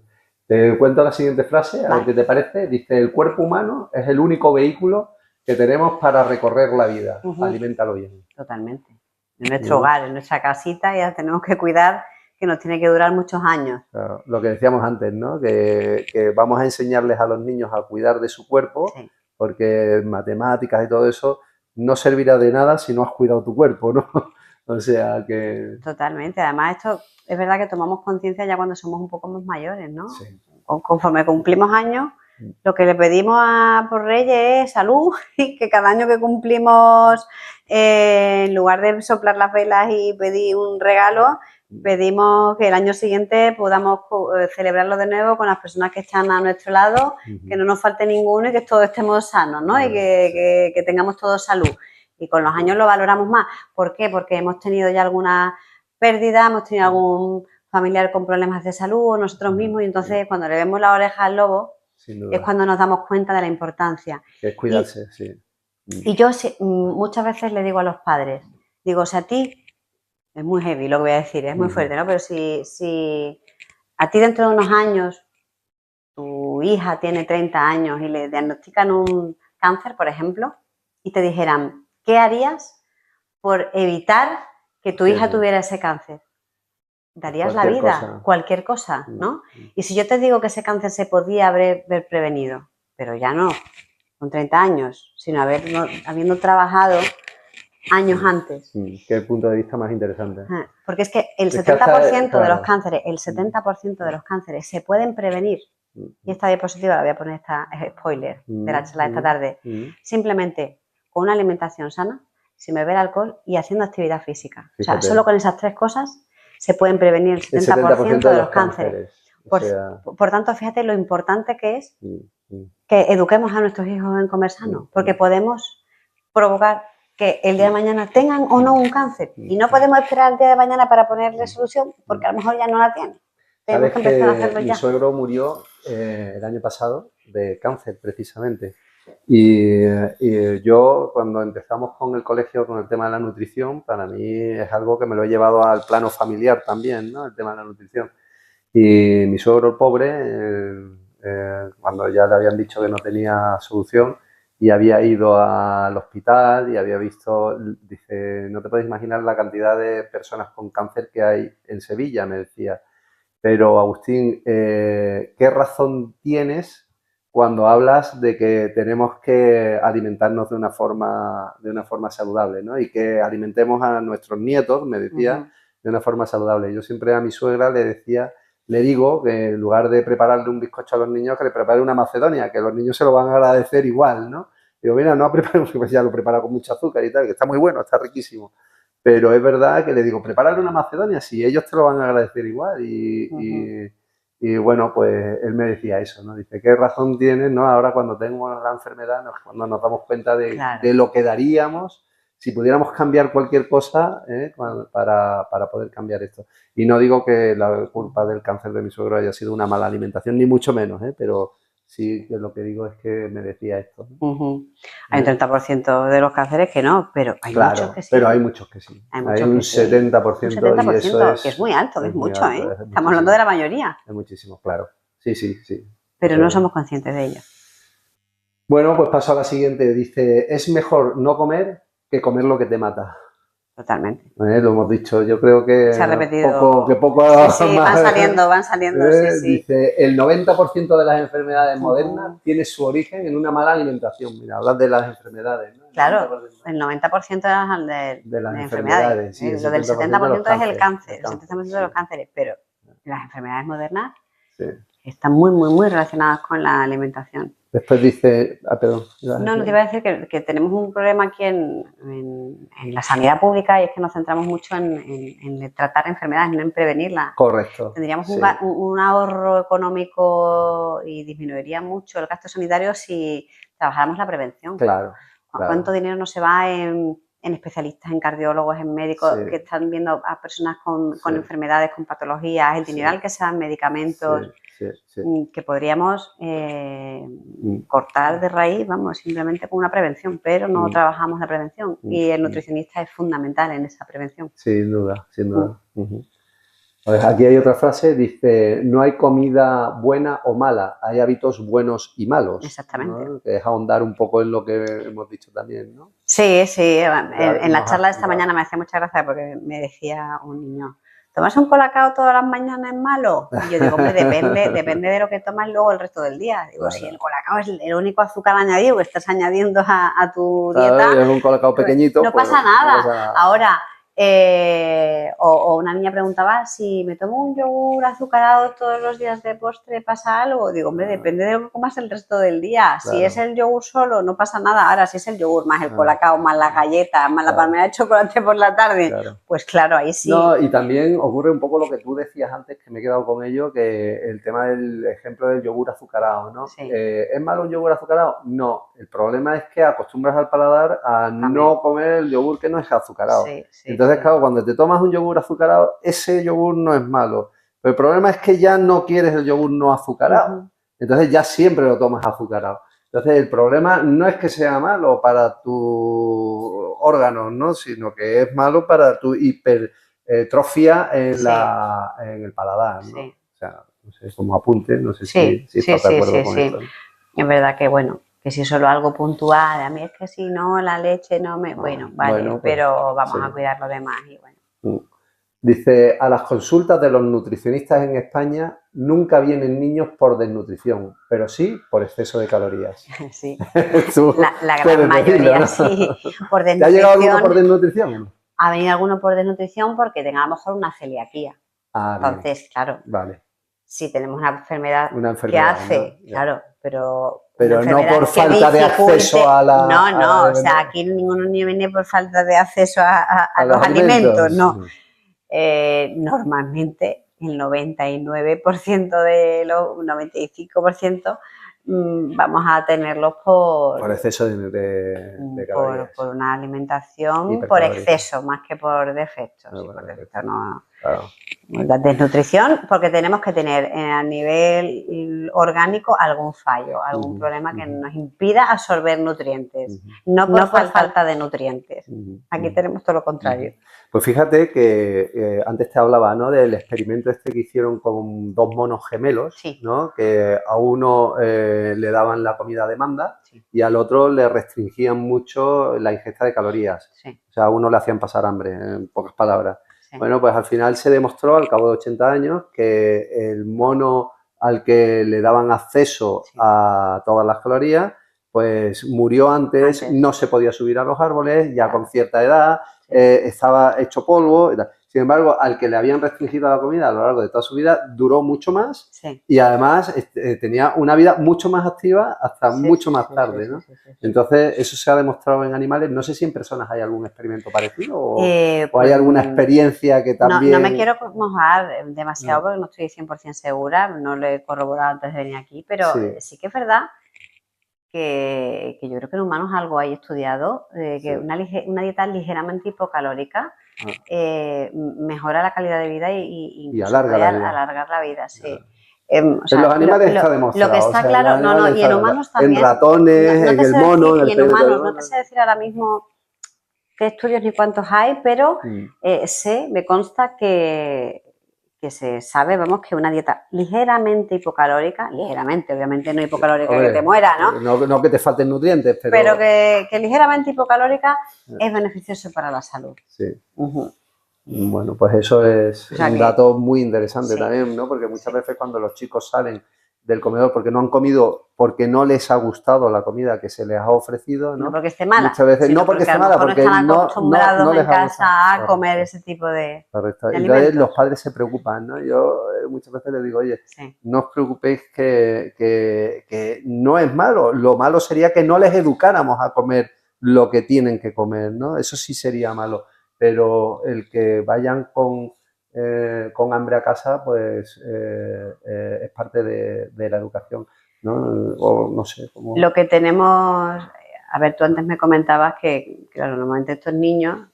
Te cuento la siguiente frase, a ver qué te parece. Dice, el cuerpo humano es el único vehículo que tenemos para recorrer la vida. Aliméntalo bien. Totalmente. En nuestro hogar, en nuestra casita, ya tenemos que cuidar, que nos tiene que durar muchos años. Claro, lo que decíamos antes, ¿no? Que vamos a enseñarles a los niños a cuidar de su cuerpo, porque matemáticas y todo eso no servirá de nada si no has cuidado tu cuerpo, ¿no? O sea que... Totalmente. Además, esto es verdad que tomamos conciencia ya cuando somos un poco más mayores, ¿no? Sí. Conforme cumplimos años, lo que le pedimos por Reyes es salud y que cada año que cumplimos, en lugar de soplar las velas y pedir un regalo, pedimos que el año siguiente podamos celebrarlo de nuevo con las personas que están a nuestro lado, que no nos falte ninguno y que todos estemos sanos, ¿no? Y que tengamos todos salud. Y con los años lo valoramos más. ¿Por qué? Porque hemos tenido ya alguna pérdida, hemos tenido algún familiar con problemas de salud o nosotros mismos, y entonces cuando le vemos la oreja al lobo es cuando nos damos cuenta de la importancia. Que es cuidarse, sí. Y yo muchas veces le digo a los padres, digo, o sea, a ti, es muy heavy lo que voy a decir, es muy fuerte, ¿no? Pero si a ti dentro de unos años tu hija tiene 30 años y le diagnostican un cáncer, por ejemplo, y te dijeran, ¿qué harías por evitar que tu hija tuviera ese cáncer? Darías la vida, cualquier cosa, ¿no? Y si yo te digo que ese cáncer se podía haber prevenido, pero ya no, con 30 años, sino habiendo trabajado años antes. Que es el punto de vista más interesante. Porque es que el 70% de los cánceres, el 70% de los cánceres se pueden prevenir. Y esta diapositiva la voy a poner, esta spoiler de la charla de esta tarde. Simplemente con una alimentación sana, sin beber alcohol y haciendo actividad física. O sea, solo con esas tres cosas se pueden prevenir el 70% de los cánceres. Por tanto, fíjate lo importante que es que eduquemos a nuestros hijos en comer sano, porque podemos provocar que el día de mañana tengan o no un cáncer. Y no podemos esperar el día de mañana para ponerle solución, porque a lo mejor ya no la tienen. Tenemos que empezar a hacerlo ya. Mi suegro murió el año pasado de cáncer, precisamente. Y yo, cuando empezamos con el colegio, con el tema de la nutrición, para mí es algo que me lo he llevado al plano familiar también, ¿no? El tema de la nutrición. Y mi suegro, el pobre, cuando ya le habían dicho que no tenía solución y había ido al hospital y había visto, dice, no te puedes imaginar la cantidad de personas con cáncer que hay en Sevilla, me decía. Pero, Agustín, ¿qué razón tienes cuando hablas de que tenemos que alimentarnos de una forma saludable, ¿no? Y que alimentemos a nuestros nietos, me decía, de una forma saludable? Yo siempre a mi suegra le digo que en lugar de prepararle un bizcocho a los niños, que le prepare una macedonia, que los niños se lo van a agradecer igual, ¿no? Digo, mira, no preparemos, pues ya lo prepara con mucho azúcar y tal, que está muy bueno, está riquísimo. Pero es verdad que le digo, prepárale una macedonia, si ellos te lo van a agradecer igual. Y bueno, pues él me decía eso, ¿no? Dice, ¿qué razón tienes, no? Ahora cuando tengo la enfermedad, cuando nos damos cuenta de lo que daríamos si pudiéramos cambiar cualquier cosa para poder cambiar esto. Y no digo que la culpa del cáncer de mi suegro haya sido una mala alimentación, ni mucho menos, pero sí que lo que digo es que me decía esto, ¿no? Hay un 30% de los cánceres que no, pero hay muchos que sí. Pero hay muchos que sí. Hay un 70%, un 70% y eso es... que es muy alto, es mucho, alto, Estamos hablando de la mayoría. Es muchísimo, claro. Sí. Pero no somos conscientes de ello. Bueno, pues paso a la siguiente. Dice, es mejor no comer que comer lo que te mata. Totalmente. Lo hemos dicho, yo creo que se ha repetido. Poco sí, van saliendo. Sí. Dice, el 90% de las enfermedades modernas tiene su origen en una mala alimentación. Mira, hablas de las enfermedades, ¿no? Claro, el 90% de las enfermedades. Sí, lo del 70% es el cáncer, el 70% de los cánceres, pero las enfermedades modernas están muy relacionadas con la alimentación. Después dice... perdón. No, te iba a decir que tenemos un problema aquí en la sanidad pública, y es que nos centramos mucho en tratar enfermedades, no en prevenirlas. Correcto. Tendríamos un ahorro económico y disminuiría mucho el gasto sanitario si trabajáramos la prevención. Claro. ¿Cuánto dinero no se va en especialistas, en cardiólogos, en médicos que están viendo a personas con enfermedades, con patologías, el dineral que se dan medicamentos... que podríamos cortar de raíz, simplemente con una prevención, pero no trabajamos la prevención y el nutricionista es fundamental en esa prevención. Sin duda. Pues aquí hay otra frase, dice, no hay comida buena o mala, hay hábitos buenos y malos. Exactamente. ¿no? Que es ahondar un poco en lo que hemos dicho también, ¿no? Sí, en la charla de esta mañana me hacía mucha gracia porque me decía un niño, ¿tomas un colacao todas las mañanas es malo? Y yo digo, hombre, depende de lo que tomas luego el resto del día. Digo, si el colacao es el único azúcar añadido que estás añadiendo a tu dieta... Es un colacao pequeñito. No pasa nada. Ahora, O una niña preguntaba si me tomo un yogur azucarado todos los días de postre, ¿pasa algo? Digo, hombre, depende de lo que comas el resto del día. Claro. Si es el yogur solo, no pasa nada. Ahora, si es el yogur más el colacao, más las galletas, más la palmera de chocolate por la tarde, pues claro, ahí sí. No, y también ocurre un poco lo que tú decías antes, que me he quedado con ello, que el tema del ejemplo del yogur azucarado, ¿no? Sí. ¿Es malo un yogur azucarado? No. El problema es que acostumbras al paladar a no comer el yogur que no es azucarado. Sí, sí, entonces, claro, cuando te tomas un yogur azucarado, ese yogur no es malo. Pero el problema es que ya no quieres el yogur no azucarado. Entonces ya siempre lo tomas azucarado. Entonces el problema no es que sea malo para tus órganos, ¿no? Sino que es malo para tu hipertrofia en el paladar, ¿no? Sí. O sea, no sé, como apunte, no sé si estás de acuerdo con esto, ¿no? Es verdad que, bueno, que si es solo algo puntual, a mí es que si no, la leche no me... Bueno, vale, pues, pero vamos a cuidar lo demás y bueno. Dice, a las consultas de los nutricionistas en España nunca vienen niños por desnutrición, pero sí por exceso de calorías. Sí, la gran mayoría, ¿no? Sí. Por desnutrición. ¿Te ha llegado alguno por desnutrición? Ha venido alguno por desnutrición porque tenga a lo mejor una celiaquía. Entonces, bien. Claro, si tenemos una enfermedad que hace, ¿no? Claro, pero no por falta de acceso a la... No, o sea, aquí ninguno niño viene por falta de acceso a los alimentos, no. Normalmente el 99% de los 95% vamos a tenerlos por exceso de calorías. Por una alimentación, por exceso, más que por defectos. Sí, por defecto no. Claro. La desnutrición, porque tenemos que tener a nivel orgánico algún fallo, algún problema que nos impida absorber nutrientes, no por falta de nutrientes. Aquí tenemos todo lo contrario. Pues fíjate que antes te hablaba, ¿no?, del experimento este que hicieron con dos monos gemelos, ¿no?, que a uno le daban la comida a demanda y al otro le restringían mucho la ingesta de calorías. O sea, a uno le hacían pasar hambre, en pocas palabras. Bueno, pues al final se demostró, al cabo de 80 años, que el mono al que le daban acceso a todas las calorías, pues murió antes, no se podía subir a los árboles, ya con cierta edad, estaba hecho polvo y tal. Sin embargo, al que le habían restringido la comida a lo largo de toda su vida, duró mucho más y además tenía una vida mucho más activa hasta mucho más tarde, ¿no? Entonces, eso se ha demostrado en animales. No sé si en personas hay algún experimento parecido o hay alguna experiencia que también... No me quiero mojar demasiado porque no estoy 100% segura, no lo he corroborado antes de venir aquí, pero sí que es verdad que yo creo que en humanos algo hay estudiado, que una dieta ligeramente hipocalórica mejora la calidad de vida y alargar la vida, sí. En los animales está demostrado. Lo que está claro, y en humanos también. En ratones, en el mono, y en humanos, no te sé decir ahora mismo qué estudios ni cuántos hay, pero me consta que se sabe, vamos, que una dieta ligeramente hipocalórica, ligeramente, obviamente no hipocalórica que te muera, ¿no? No que te falten nutrientes, pero que ligeramente hipocalórica es beneficioso para la salud. Sí. Bueno, pues eso es un dato muy interesante también, ¿no? Porque muchas veces cuando los chicos salen del comedor porque no han comido, porque no les ha gustado la comida que se les ha ofrecido, ¿no? No porque esté mala. Muchas veces no porque esté mala, porque no están acostumbrados les en casa a comer ese tipo de Correcto. alimentos. Entonces los padres se preocupan, ¿no? Yo muchas veces les digo, oye, no os preocupéis que no es malo. Lo malo sería que no les educáramos a comer lo que tienen que comer, ¿no? Eso sí sería malo. Pero el que vayan con hambre a casa, pues es parte de la educación, ¿no? O no sé. Lo que tenemos, a ver, tú antes me comentabas que, claro, normalmente estos niños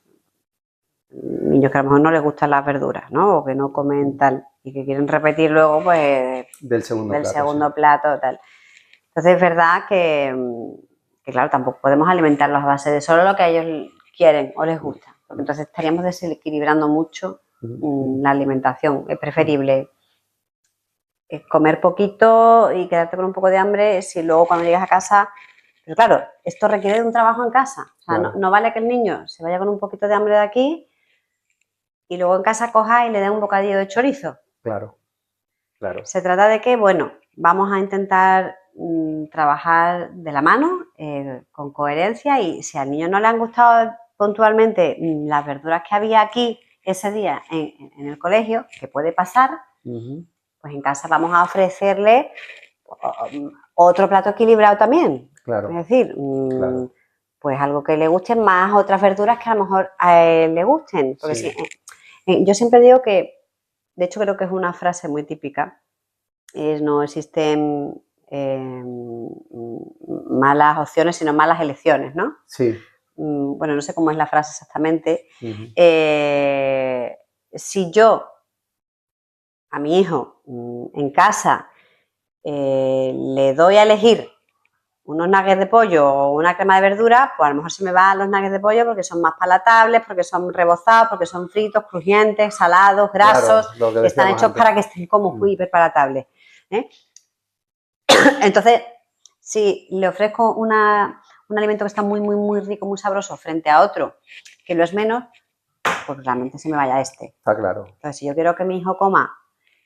que a lo mejor no les gustan las verduras, ¿no? O que no comen tal y que quieren repetir luego, pues, del segundo plato, tal. Entonces es verdad que, claro, tampoco podemos alimentarlos a base de solo lo que ellos quieren o les gusta. Porque entonces estaríamos desequilibrando mucho la alimentación. Es preferible comer poquito y quedarte con un poco de hambre si luego cuando llegas a casa... Pero claro, esto requiere de un trabajo en casa. O sea, no vale que el niño se vaya con un poquito de hambre de aquí y luego en casa coja y le dé un bocadillo de chorizo. Claro. Se trata de que, bueno, vamos a intentar trabajar de la mano, con coherencia, y si al niño no le han gustado puntualmente las verduras que había aquí ese día en el colegio, que puede pasar, pues en casa vamos a ofrecerle otro plato equilibrado también. Claro. Es decir, Claro. pues algo que le gusten más, otras verduras que a lo mejor a él le gusten. Porque Sí. yo siempre digo que, de hecho creo que es una frase muy típica, no existen malas opciones, sino malas elecciones, ¿no? Sí. Bueno, no sé cómo es la frase exactamente. Si yo a mi hijo en casa le doy a elegir unos nuggets de pollo o una crema de verdura, pues a lo mejor se me van los nuggets de pollo porque son más palatables, porque son rebozados, porque son fritos, crujientes, salados, grasos, Claro, que están hechos para que estén como muy hiperpalatables. Entonces, si le ofrezco un alimento que está muy, muy, muy rico, muy sabroso, frente a otro que lo es menos, pues realmente se me vaya este. Está claro. Entonces, si yo quiero que mi hijo coma,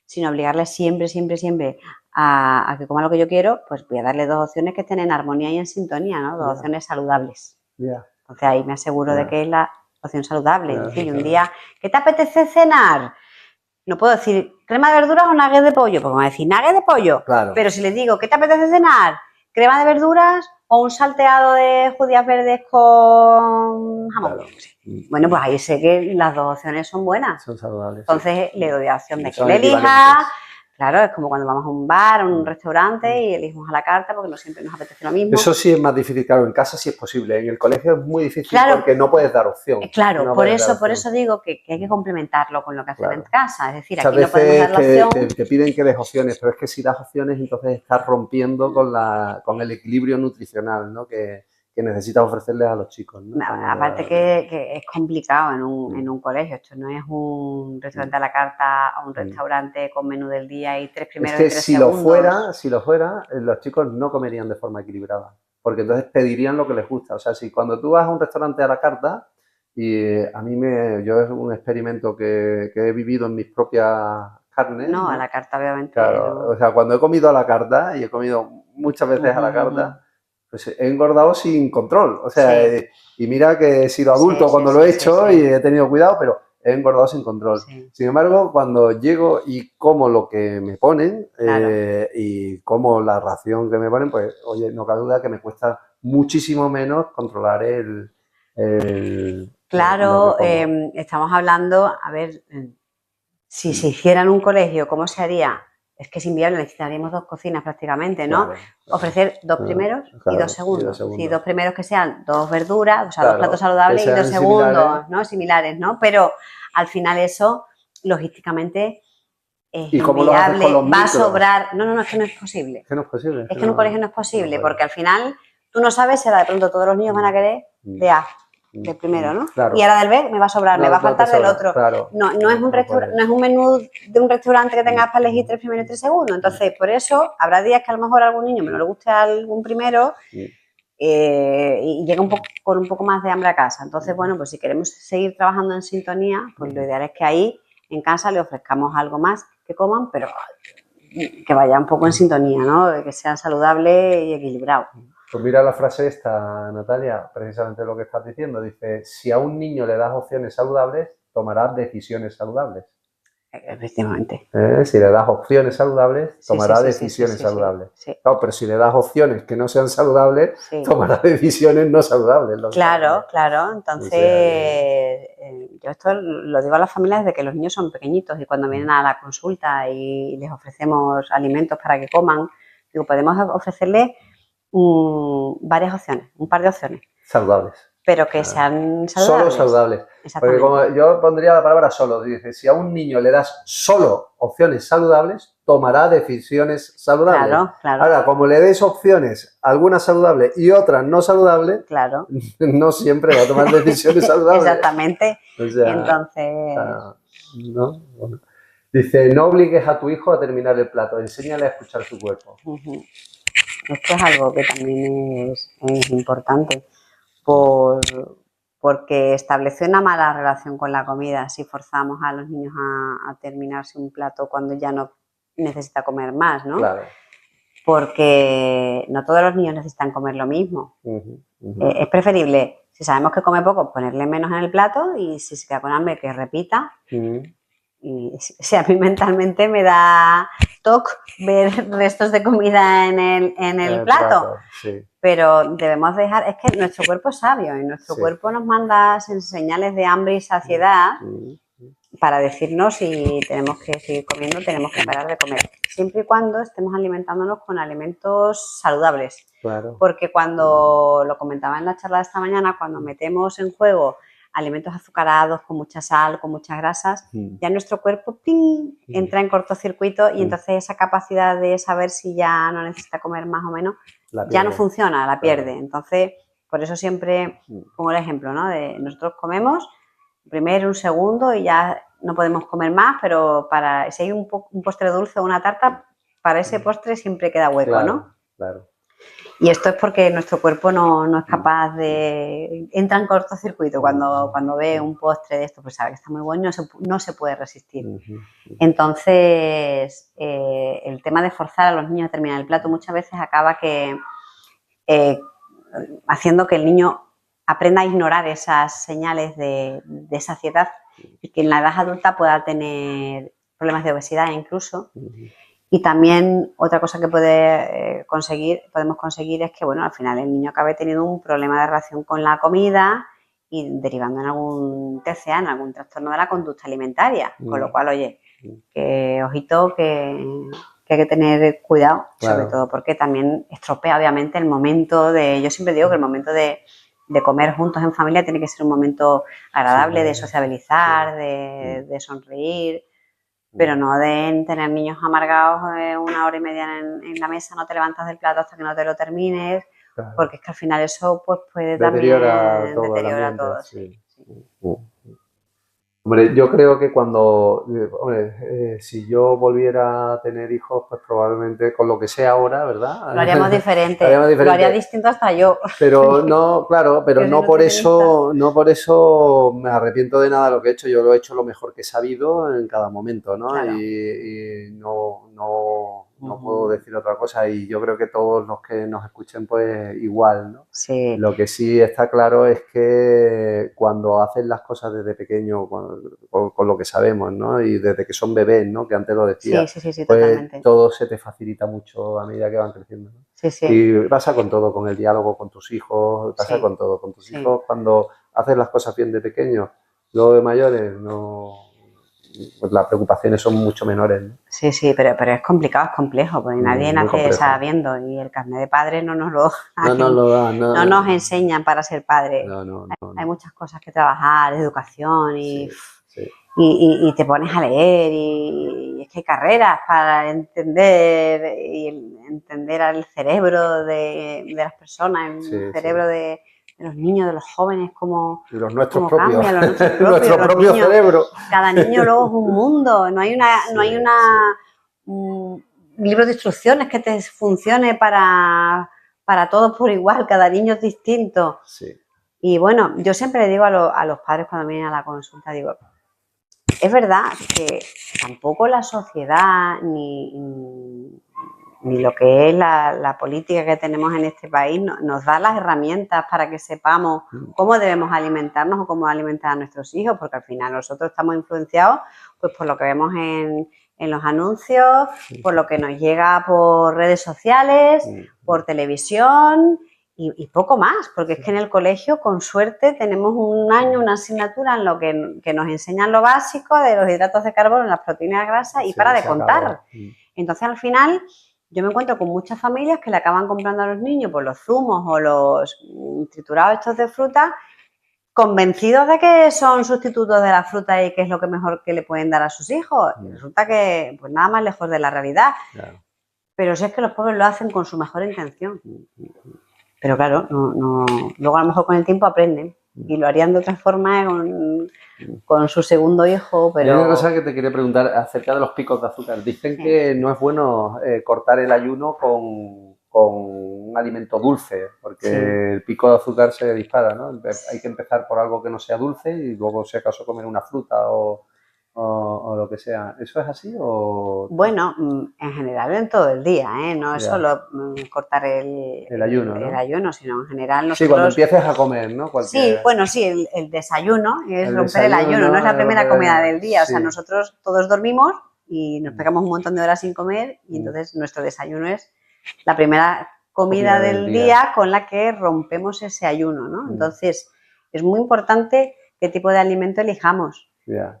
sin obligarle siempre, siempre, siempre a que coma lo que yo quiero, pues voy a darle dos opciones que estén en armonía y en sintonía, ¿no? Dos opciones saludables. Entonces, ahí me aseguro de que es la opción saludable. Es decir, un día, ¿qué te apetece cenar? No puedo decir crema de verduras o nuggets de pollo, porque me va a decir nuggets de pollo. Claro. Pero si le digo, ¿qué te apetece cenar? ¿Crema de verduras o un salteado de judías verdes con jamón? Claro. Bueno, pues ahí sé que las dos opciones son buenas. Son saludables. Entonces le doy la opción de que Son le elija. equivalentes. Claro, es como cuando vamos a un bar o un restaurante y elegimos a la carta porque no siempre nos apetece lo mismo. Eso sí es más difícil, claro, en casa sí es posible, en el colegio es muy difícil porque no puedes dar opción. Claro, no por eso digo que hay que complementarlo con lo que hacen en casa. Es decir, muchas aquí no podemos dar la veces opción. te piden que des opciones, pero es que si das opciones entonces estás rompiendo con el equilibrio nutricional, ¿no? que necesitas ofrecerles a los chicos, ¿no? Aparte que es complicado en un colegio. Esto no es un restaurante a la carta o un restaurante con menú del día y 3 primeros y 3 segundos. Si lo fuera, los chicos no comerían de forma equilibrada, porque entonces pedirían lo que les gusta. O sea, si cuando tú vas a un restaurante a la carta, y yo es un experimento que he vivido en mis propias carnes. No, a la carta obviamente. Claro, No. o sea, cuando he comido a la carta, y he comido muchas veces a la carta, pues he engordado sin control. O sea, y mira que he sido adulto cuando lo he hecho y he tenido cuidado, pero he engordado sin control. Sin embargo, cuando llego y como lo que me ponen y como la ración que me ponen, pues, oye, no cabe duda que me cuesta muchísimo menos controlar Claro, estamos hablando, a ver, si se hiciera en un colegio, ¿cómo se haría? Es que es inviable, necesitaríamos 2 cocinas prácticamente, ¿no? Claro. Ofrecer 2 primeros y 2 segundos. Sí, 2 primeros que sean 2 verduras, o sea, 2 platos saludables y 2 segundos, ¿no? Similares, ¿no? Pero al final eso, logísticamente, es inviable, va a sobrar. No, es que no es posible. Es que no es posible. Es que en un colegio no es posible, porque al final tú no sabes si ahora de pronto todos los niños van a querer de A. Del primero, ¿no? Claro. Y ahora del B me va a sobrar, me va a faltar del otro. Claro. No es un menú de un restaurante que tengas para elegir 3 primeros y 3 segundos. Entonces, por eso, habrá días que a lo mejor a algún niño no le guste algún primero y llega con un poco más de hambre a casa. Entonces, bueno, pues si queremos seguir trabajando en sintonía, pues lo ideal es que ahí, en casa, le ofrezcamos algo más que coman, pero que vaya un poco en sintonía, ¿no? Que sea saludable y equilibrado. Pues mira la frase esta, Natalia, precisamente lo que estás diciendo. Dice, si a un niño le das opciones saludables, tomará decisiones saludables. Efectivamente. Si le das opciones saludables, tomará decisiones saludables. Claro, pero si le das opciones que no sean saludables, tomará decisiones no saludables. Claro. Entonces, yo esto lo digo a las familias desde que los niños son pequeñitos y cuando vienen a la consulta y les ofrecemos alimentos para que coman, digo, podemos ofrecerles varias opciones, un par de opciones. Saludables. Pero que sean saludables. Solo saludables. Porque como yo pondría la palabra solo, dice, si a un niño le das solo opciones saludables, tomará decisiones saludables. Claro. Ahora, como le des opciones, algunas saludables y otras no saludables, no siempre va a tomar decisiones saludables. Exactamente. O sea, entonces... ¿no? Bueno. Dice, no obligues a tu hijo a terminar el plato, enséñale a escuchar su cuerpo. Esto es algo que también es importante, porque establece una mala relación con la comida si forzamos a los niños a terminarse un plato cuando ya no necesita comer más, ¿no? Claro. Porque no todos los niños necesitan comer lo mismo. Es preferible, Si sabemos que come poco, ponerle menos en el plato y si se queda con hambre, que repita. Y si a mí mentalmente me da toque ver restos de comida en el plato. Sí. Pero debemos dejar, es que nuestro cuerpo es sabio y nuestro cuerpo nos manda señales de hambre y saciedad para decirnos si tenemos que seguir comiendo, tenemos que parar de comer. Siempre y cuando estemos alimentándonos con alimentos saludables. Claro. Porque cuando, lo comentaba en la charla de esta mañana, cuando metemos en juego alimentos azucarados, con mucha sal, con muchas grasas, ya nuestro cuerpo ¡ping!, entra en cortocircuito y entonces esa capacidad de saber si ya no necesita comer más o menos, ya no funciona, la pierde. Claro. Entonces, por eso siempre pongo el ejemplo, ¿no? De nosotros comemos primero, un segundo y ya no podemos comer más, pero para si hay un postre dulce o una tarta, para ese postre siempre queda hueco, claro, ¿no? Claro. Y esto es porque nuestro cuerpo no es capaz de... Entra en cortocircuito cuando ve un postre de esto, pues sabe que está muy bueno y no se puede resistir. Entonces, el tema de forzar a los niños a terminar el plato muchas veces acaba haciendo que el niño aprenda a ignorar esas señales de saciedad y que en la edad adulta pueda tener problemas de obesidad incluso. Y también otra cosa que podemos conseguir es que, bueno, al final el niño acabe teniendo un problema de relación con la comida y derivando en algún TCA, en algún trastorno de la conducta alimentaria. Con lo cual, oye, que ojito, que hay que tener cuidado, claro, sobre todo porque también estropea obviamente el momento de... Yo siempre digo que el momento de comer juntos en familia tiene que ser un momento agradable, de sociabilizar, de sonreír, pero no de tener niños amargados 1 hora y media en la mesa, no te levantas del plato hasta que no te lo termines, claro, porque es que al final eso pues puede deteriora todo. Sí. Hombre, yo creo que cuando, si yo volviera a tener hijos, pues probablemente con lo que sé ahora, ¿verdad? Lo haríamos diferente, lo haría distinto hasta yo. Pero no, claro, pero no por eso me arrepiento de nada de lo que he hecho. Yo lo he hecho lo mejor que he sabido en cada momento, ¿no? Claro. Y no puedo decir otra cosa y yo creo que todos los que nos escuchen pues igual, ¿no? Sí. Lo que sí está claro es que cuando haces las cosas desde pequeño, con lo que sabemos, ¿no? Y desde que son bebés, ¿no? Que antes lo decía, sí, pues totalmente. todo se te facilita mucho a medida que van creciendo, ¿no? Sí. Y pasa con todo, con el diálogo con tus hijos, pasa con todo, con tus hijos cuando haces las cosas bien de pequeño, luego de mayores pues las preocupaciones son mucho menores, ¿no? Sí, pero es complicado, es complejo, porque nadie nace sabiendo y el carnet de padre no nos lo dan, no nos enseñan para ser padre. No. Hay muchas cosas que trabajar, educación y te pones a leer y es que hay carreras para entender al cerebro de las personas, el cerebro de los niños, de los jóvenes, cómo nuestros propios, cambia, nuestro propio niños, cerebro. Cada niño luego es un mundo, no hay un libro de instrucciones que te funcione para todos por igual, cada niño es distinto. Sí. Y bueno, yo siempre le digo a los padres cuando vienen a la consulta, digo, es verdad que tampoco la sociedad ni lo que es la política que tenemos en este país nos da las herramientas para que sepamos cómo debemos alimentarnos o cómo alimentar a nuestros hijos, porque al final nosotros estamos influenciados pues por lo que vemos en los anuncios, por lo que nos llega por redes sociales, por televisión y poco más, porque es que en el colegio con suerte tenemos un año, una asignatura en lo que nos enseñan lo básico de los hidratos de carbono, las proteínas grasas y para de contar. Entonces al final yo me encuentro con muchas familias que le acaban comprando a los niños pues, los zumos o los triturados estos de fruta, convencidos de que son sustitutos de la fruta y que es lo que mejor que le pueden dar a sus hijos. Y resulta que, pues nada más lejos de la realidad. Claro. Pero si es que los pobres lo hacen con su mejor intención. Pero claro, luego a lo mejor con el tiempo aprenden y lo harían de otra forma con su segundo hijo, pero... Hay una cosa que te quería preguntar acerca de los picos de azúcar. Dicen que no es bueno cortar el ayuno con un alimento dulce, porque el pico de azúcar se dispara, ¿no? Hay que empezar por algo que no sea dulce y luego, si acaso, comer una fruta o o lo que sea. ¿Eso es así o...? Bueno, en general en todo el día, ¿eh? No es Ya. solo cortar el ayuno, ¿no? el ayuno, sino en general Sí, cuando nosotros... empieces a comer, ¿no? Sí, bueno, sí, el desayuno es El romper el ayuno, no es la primera romper el comida ayuno. del día. O sea, Sí. nosotros todos dormimos y nos pegamos un montón de horas sin comer y entonces nuestro desayuno es la primera comida del día con la que rompemos ese ayuno, ¿no? Entonces, es muy importante qué tipo de alimento elijamos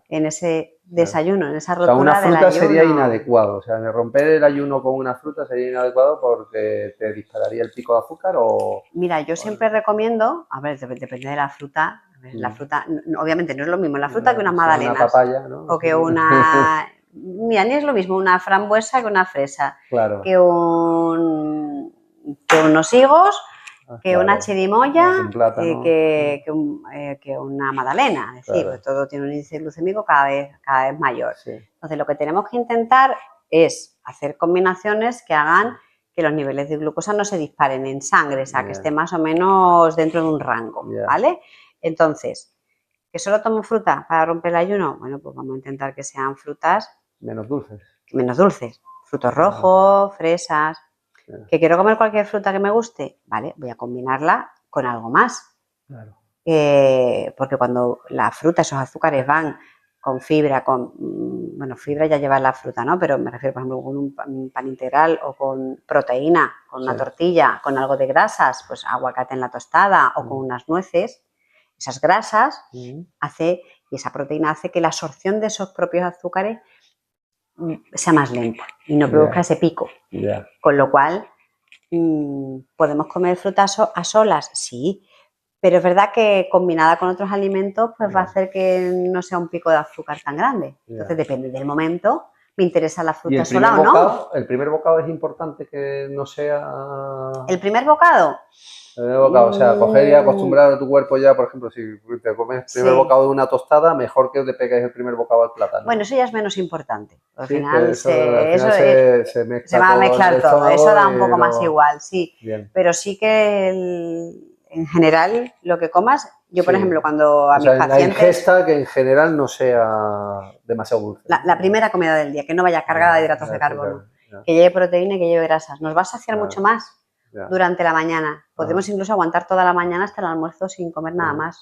en ese desayuno, en esa O sea, una rotura del fruta ayuno. sería inadecuado. O sea, de romper el ayuno con una fruta sería inadecuado porque te dispararía el pico de azúcar o... Mira, yo siempre recomiendo, a ver, depende de la fruta. La fruta, obviamente no es lo mismo la fruta que unas magdalenas. Una papaya, ¿no? O que una... Mira, ni es lo mismo una frambuesa que una fresa. Claro. Que unos higos, que una chirimoya, que una magdalena. Es decir, pues todo tiene un índice glucémico cada vez mayor. Sí. Entonces, lo que tenemos que intentar es hacer combinaciones que hagan que los niveles de glucosa no se disparen en sangre, o sea, que esté más o menos dentro de un rango, ¿vale? Entonces, ¿que solo tomo fruta para romper el ayuno? Bueno, pues vamos a intentar que sean frutas... Menos dulces. Menos dulces. Frutos rojos, fresas... ¿Que quiero comer cualquier fruta que me guste? Vale, voy a combinarla con algo más. Claro. Porque cuando la fruta, esos azúcares van con fibra, bueno, fibra ya lleva la fruta, ¿no? Pero me refiero, por ejemplo, con un pan integral o con proteína, con una tortilla, con algo de grasas, pues aguacate en la tostada o con unas nueces. Esas grasas y esa proteína hace que la absorción de esos propios azúcares sea más lenta y no produzca ese pico. Con lo cual, ¿podemos comer frutas a solas? Sí, pero es verdad que combinada con otros alimentos pues va a hacer que no sea un pico de azúcar tan grande. Entonces depende del momento, me interesa la fruta sola o no. ¿El primer bocado es importante que no sea...? ¿El primer bocado? O sea, coger y acostumbrar a tu cuerpo ya, por ejemplo, si te comes el primer bocado de una tostada, mejor que te pegues el primer bocado al plátano. Bueno, eso ya es menos importante. Al sí, final, se mezcla se va a mezclar todo, eso da un poco más igual, sí. Bien. Pero sí que en general lo que comas, yo por ejemplo cuando a mis pacientes... La ingesta que en general no sea demasiado dulce. La primera comida del día, que no vaya cargada de hidratos de carbono, que lleve proteína y que lleve grasas. Nos va a saciar mucho más durante la mañana. Podemos incluso aguantar toda la mañana hasta el almuerzo sin comer nada más.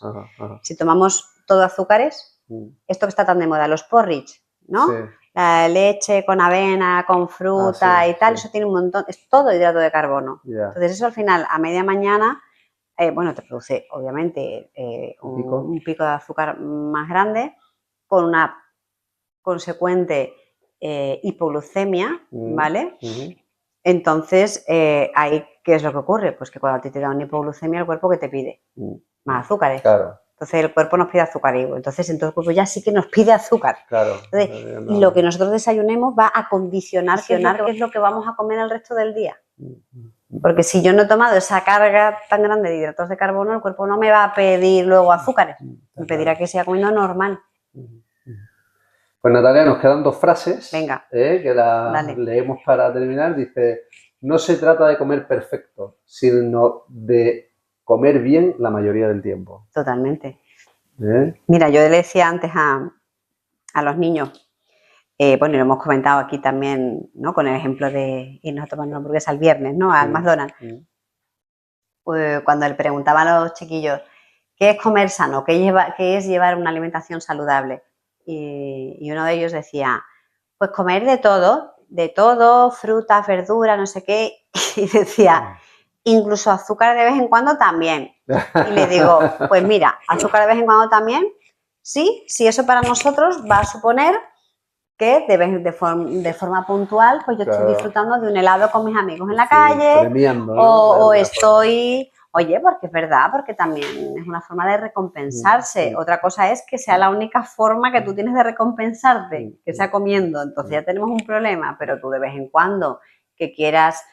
Si tomamos todo azúcares, esto que está tan de moda, los porridge, ¿no? Sí. La leche con avena, con fruta y tal, eso tiene un montón, es todo hidrato de carbono. Entonces eso al final, a media mañana, bueno, te produce obviamente un pico de azúcar más grande con una consecuente hipoglucemia, ¿vale? Entonces, ahí, ¿qué es lo que ocurre? Pues que cuando a ti te da una hipoglucemia, el cuerpo ¿qué te pide? Más azúcares. Claro. Entonces, el cuerpo nos pide azúcar y entonces el cuerpo ya sí que nos pide azúcar. Claro. Entonces, lo que nosotros desayunemos va a condicionar qué es lo que vamos a comer el resto del día. Porque si yo no he tomado esa carga tan grande de hidratos de carbono, el cuerpo no me va a pedir luego azúcares. Me pedirá que siga comiendo normal. Pues Natalia, nos quedan dos frases. Venga. Que las leemos para terminar. Dice, no se trata de comer perfecto, sino de comer bien la mayoría del tiempo. Totalmente. Mira, yo le decía antes a los niños, bueno, y lo hemos comentado aquí también, ¿no? Con el ejemplo de irnos a tomar una hamburguesa el viernes, ¿no? Al McDonald's. Pues cuando le preguntaba a los chiquillos, ¿qué es comer sano? ¿Qué es llevar una alimentación saludable? Y uno de ellos decía, pues comer de todo, frutas, verduras, no sé qué. Y decía, incluso azúcar de vez en cuando también. Y le digo, pues mira, azúcar de vez en cuando también, sí, si eso para nosotros va a suponer que de forma puntual, pues yo estoy disfrutando de un helado con mis amigos en la calle, premiando, ¿no? o estoy... Oye, porque es verdad, porque también es una forma de recompensarse. Otra cosa es que sea la única forma que tú tienes de recompensarte, que sea comiendo. Entonces ya tenemos un problema, pero tú de vez en cuando que quieras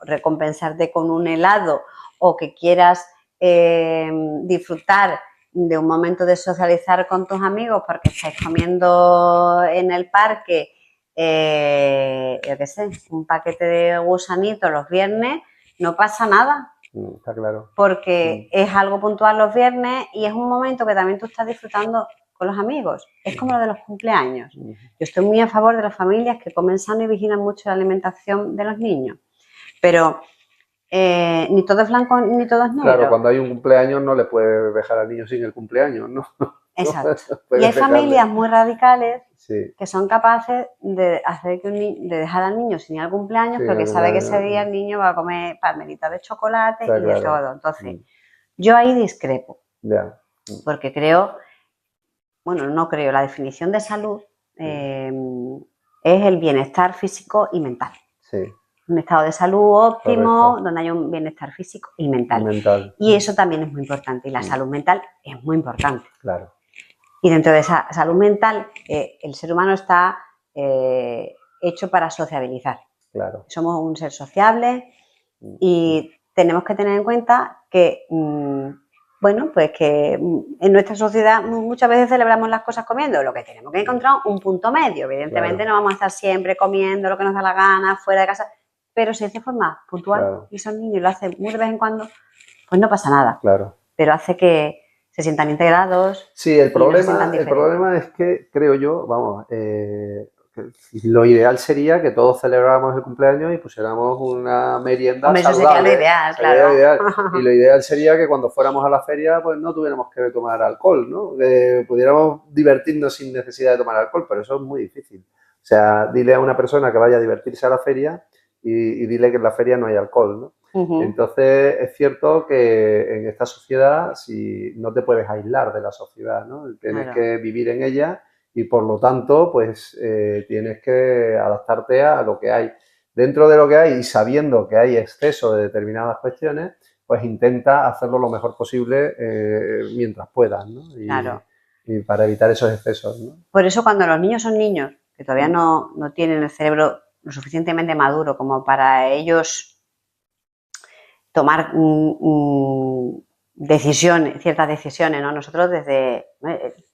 recompensarte con un helado o que quieras disfrutar de un momento de socializar con tus amigos porque estáis comiendo en el parque, yo qué sé, un paquete de gusanitos los viernes, no pasa nada. Está claro. Porque es algo puntual los viernes y es un momento que también tú estás disfrutando con los amigos. Es como lo de los cumpleaños. Yo estoy muy a favor de las familias que comen sano y vigilan mucho la alimentación de los niños. Pero ni todo es blanco ni todo es negro. Claro, cuando hay un cumpleaños no le puedes dejar al niño sin el cumpleaños, ¿no? Exacto. Y hay familias muy radicales que son capaces de hacer de dejar al niño sin ir al cumpleaños porque sabe que ese día el niño va a comer palmeritas de chocolate y de todo. Entonces, yo ahí discrepo. Porque creo, bueno, no creo, la definición de salud es el bienestar físico y mental. Un estado de salud óptimo, donde haya un bienestar físico y mental. Y eso también es muy importante. Y la salud mental es muy importante. Claro. Y dentro de esa salud mental, el ser humano está hecho para sociabilizar. Claro. Somos un ser sociable y tenemos que tener en cuenta que, bueno, pues que en nuestra sociedad muchas veces celebramos las cosas comiendo, lo que tenemos que encontrar un punto medio. Evidentemente no vamos a estar siempre comiendo lo que nos da la gana, fuera de casa, pero si es de forma puntual y son niños y lo hacen muy de vez en cuando, pues no pasa nada. Claro. Pero hace que se sientan integrados. Sí, el problema es que, creo yo, vamos, lo ideal sería que todos celebráramos el cumpleaños y pusiéramos una merienda saludable. Eso sería lo ideal, claro. Y lo ideal sería que cuando fuéramos a la feria, pues no tuviéramos que tomar alcohol, ¿no? Que pudiéramos divertirnos sin necesidad de tomar alcohol, pero eso es muy difícil. O sea, dile a una persona que vaya a divertirse a la feria y dile que en la feria no hay alcohol, ¿no? Entonces, es cierto que en esta sociedad si no te puedes aislar de la sociedad, ¿no? Tienes que vivir en ella y, por lo tanto, pues tienes que adaptarte a lo que hay. Dentro de lo que hay y sabiendo que hay exceso de determinadas cuestiones, pues intenta hacerlo lo mejor posible mientras puedas, ¿no? Y para evitar esos excesos, ¿no? Por eso, cuando los niños son niños, que todavía no tienen el cerebro lo suficientemente maduro como para ellos tomar decisiones, ciertas decisiones, ¿no? Nosotros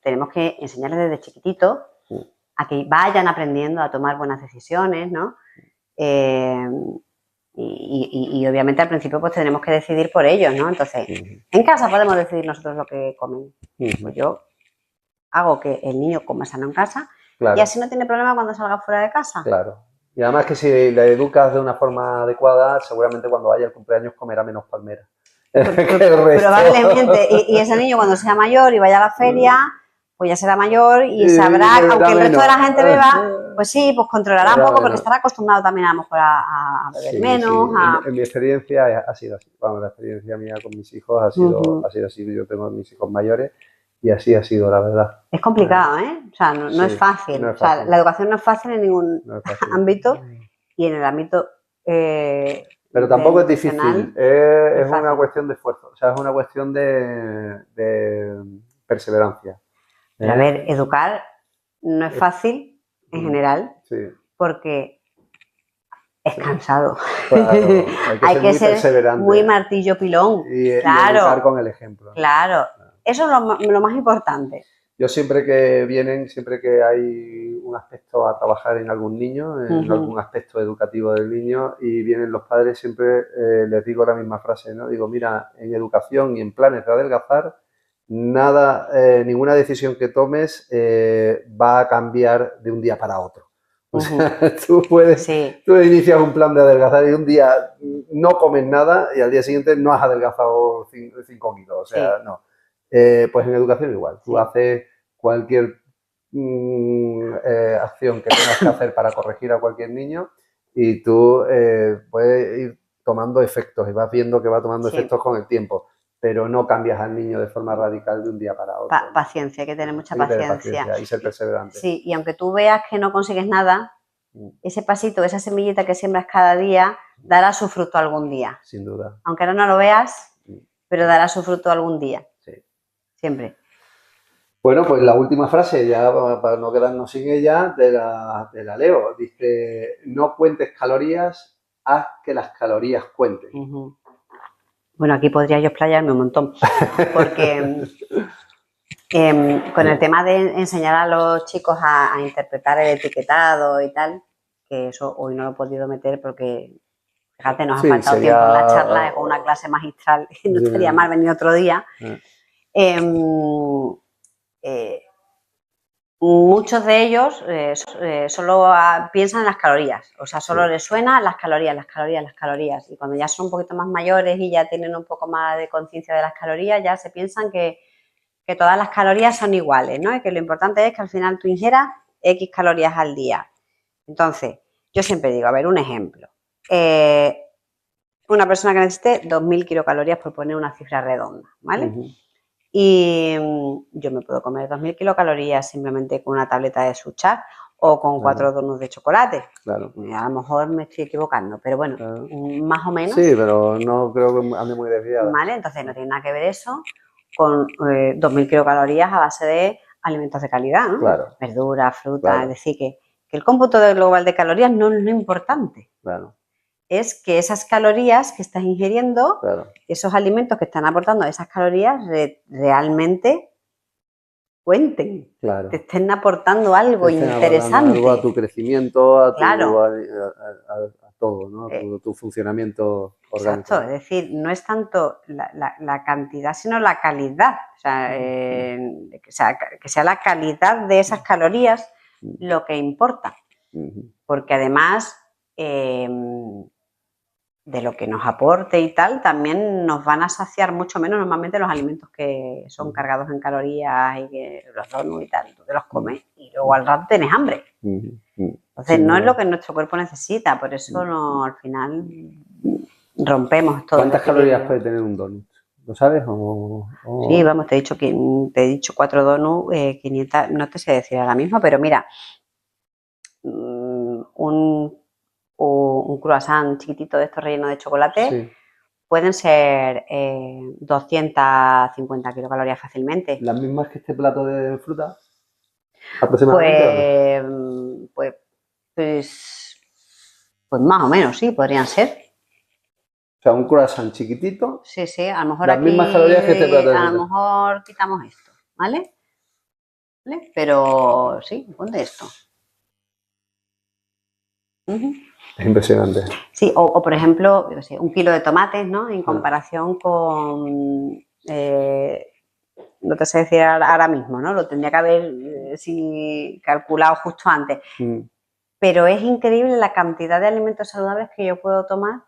tenemos que enseñarles desde chiquitito a que vayan aprendiendo a tomar buenas decisiones, ¿no? Y obviamente al principio pues tenemos que decidir por ellos, ¿no? Entonces, en casa podemos decidir nosotros lo que comen. Pues yo hago que el niño coma sano en casa y así no tiene problema cuando salga fuera de casa. Claro. Y además que si le educas de una forma adecuada, seguramente cuando vaya el cumpleaños comerá menos palmera. Probablemente. Y ese niño cuando sea mayor y vaya a la feria, pues ya será mayor y sabrá, aunque el resto de la gente beba, pues sí, pues controlará un poco porque estará acostumbrado también a lo mejor a beber menos. En mi experiencia ha sido así. Bueno, la experiencia mía con mis hijos ha sido así. Yo tengo mis hijos mayores y así ha sido, la verdad. Es complicado, ¿eh? O sea, no es fácil. No es fácil. O sea, la educación no es fácil en ningún ámbito y en el ámbito pero tampoco es difícil, es una cuestión de esfuerzo, o sea, es una cuestión de perseverancia. Pero a ver, educar no es fácil en general, porque es cansado. Claro, hay que ser muy martillo pilón. Y educar con el ejemplo, ¿no? Claro, eso es lo más importante. Yo siempre que vienen, siempre que hay un aspecto a trabajar en algún niño, en algún aspecto educativo del niño, y vienen los padres, siempre les digo la misma frase, ¿no? Digo, mira, en educación y en planes de adelgazar, nada, ninguna decisión que tomes va a cambiar de un día para otro. O sea, tú inicias un plan de adelgazar y un día no comes nada y al día siguiente no has adelgazado 5 kilos, o sea, no. Pues en educación igual, tú haces cualquier acción que tengas que hacer para corregir a cualquier niño y tú puedes ir tomando efectos y vas viendo que va tomando efectos con el tiempo, pero no cambias al niño de forma radical de un día para otro. Paciencia, hay que tener mucha paciencia. Y ser perseverante. Sí, y aunque tú veas que no consigues nada, ese pasito, esa semillita que siembras cada día, dará su fruto algún día. Sin duda. Aunque ahora no lo veas, pero dará su fruto algún día. Siempre. Bueno, pues la última frase, ya para no quedarnos sin ella, te la leo. Dice, no cuentes calorías, haz que las calorías cuenten. Bueno, aquí podría yo explayarme un montón, porque con el tema de enseñar a los chicos a interpretar el etiquetado y tal, que eso hoy no lo he podido meter porque, fíjate, nos ha faltado tiempo en la charla, es una clase magistral, no estaría mal venir otro día. muchos de ellos solo piensan en las calorías, o sea, solo les suena las calorías, las calorías, las calorías. Y cuando ya son un poquito más mayores y ya tienen un poco más de conciencia de las calorías, ya se piensan que todas las calorías son iguales, ¿no? Y que lo importante es que al final tú ingieras X calorías al día. Entonces, yo siempre digo, a ver, un ejemplo. Una persona que necesite 2.000 kilocalorías, por poner una cifra redonda, ¿vale? Y yo me puedo comer 2.000 kilocalorías simplemente con una tableta de Suchar o con 4 donuts de chocolate. Claro. A lo mejor me estoy equivocando, pero bueno, más o menos. Sí, pero no creo que ande muy desviada. ¿Vale? Entonces no tiene nada que ver eso con 2.000 kilocalorías a base de alimentos de calidad, ¿no? Claro. Verduras, frutas, es decir, que el cómputo global de calorías no es lo importante. Claro. Es que esas calorías que estás ingiriendo, esos alimentos que están aportando esas calorías realmente cuenten, te estén aportando algo interesante. Algo a tu crecimiento, a, claro. a todo, ¿no? A tu funcionamiento orgánico. Exacto, es decir, no es tanto la cantidad, sino la calidad. O sea, que sea la calidad de esas calorías lo que importa. Porque además de lo que nos aporte y tal, también nos van a saciar mucho menos normalmente los alimentos que son cargados en calorías y que los donuts y tal, tú te los comes y luego al rato tienes hambre. Entonces no es lo que nuestro cuerpo necesita, por eso no, al final rompemos todo. ¿Cuántas calorías puede tener un donut? ¿Lo sabes? Sí, vamos, te he dicho 4 donuts, 500, no te sé decir ahora mismo, pero mira, un croissant chiquitito de estos rellenos de chocolate pueden ser 250 kilocalorías fácilmente. ¿Las mismas que este plato de fruta? ¿Aproximadamente? Pues más o menos, sí, podrían ser. O sea, un croissant chiquitito. Sí, a lo mejor las mismas calorías que este plato de fruta. A lo mejor quitamos esto, ¿vale? Pero sí, ponte esto. Es impresionante. Sí, o por ejemplo, yo sé, 1 kilo de tomates, ¿no? En comparación con, no te sé decir ahora mismo, ¿no? Lo tendría que haber calculado justo antes. Pero es increíble la cantidad de alimentos saludables que yo puedo tomar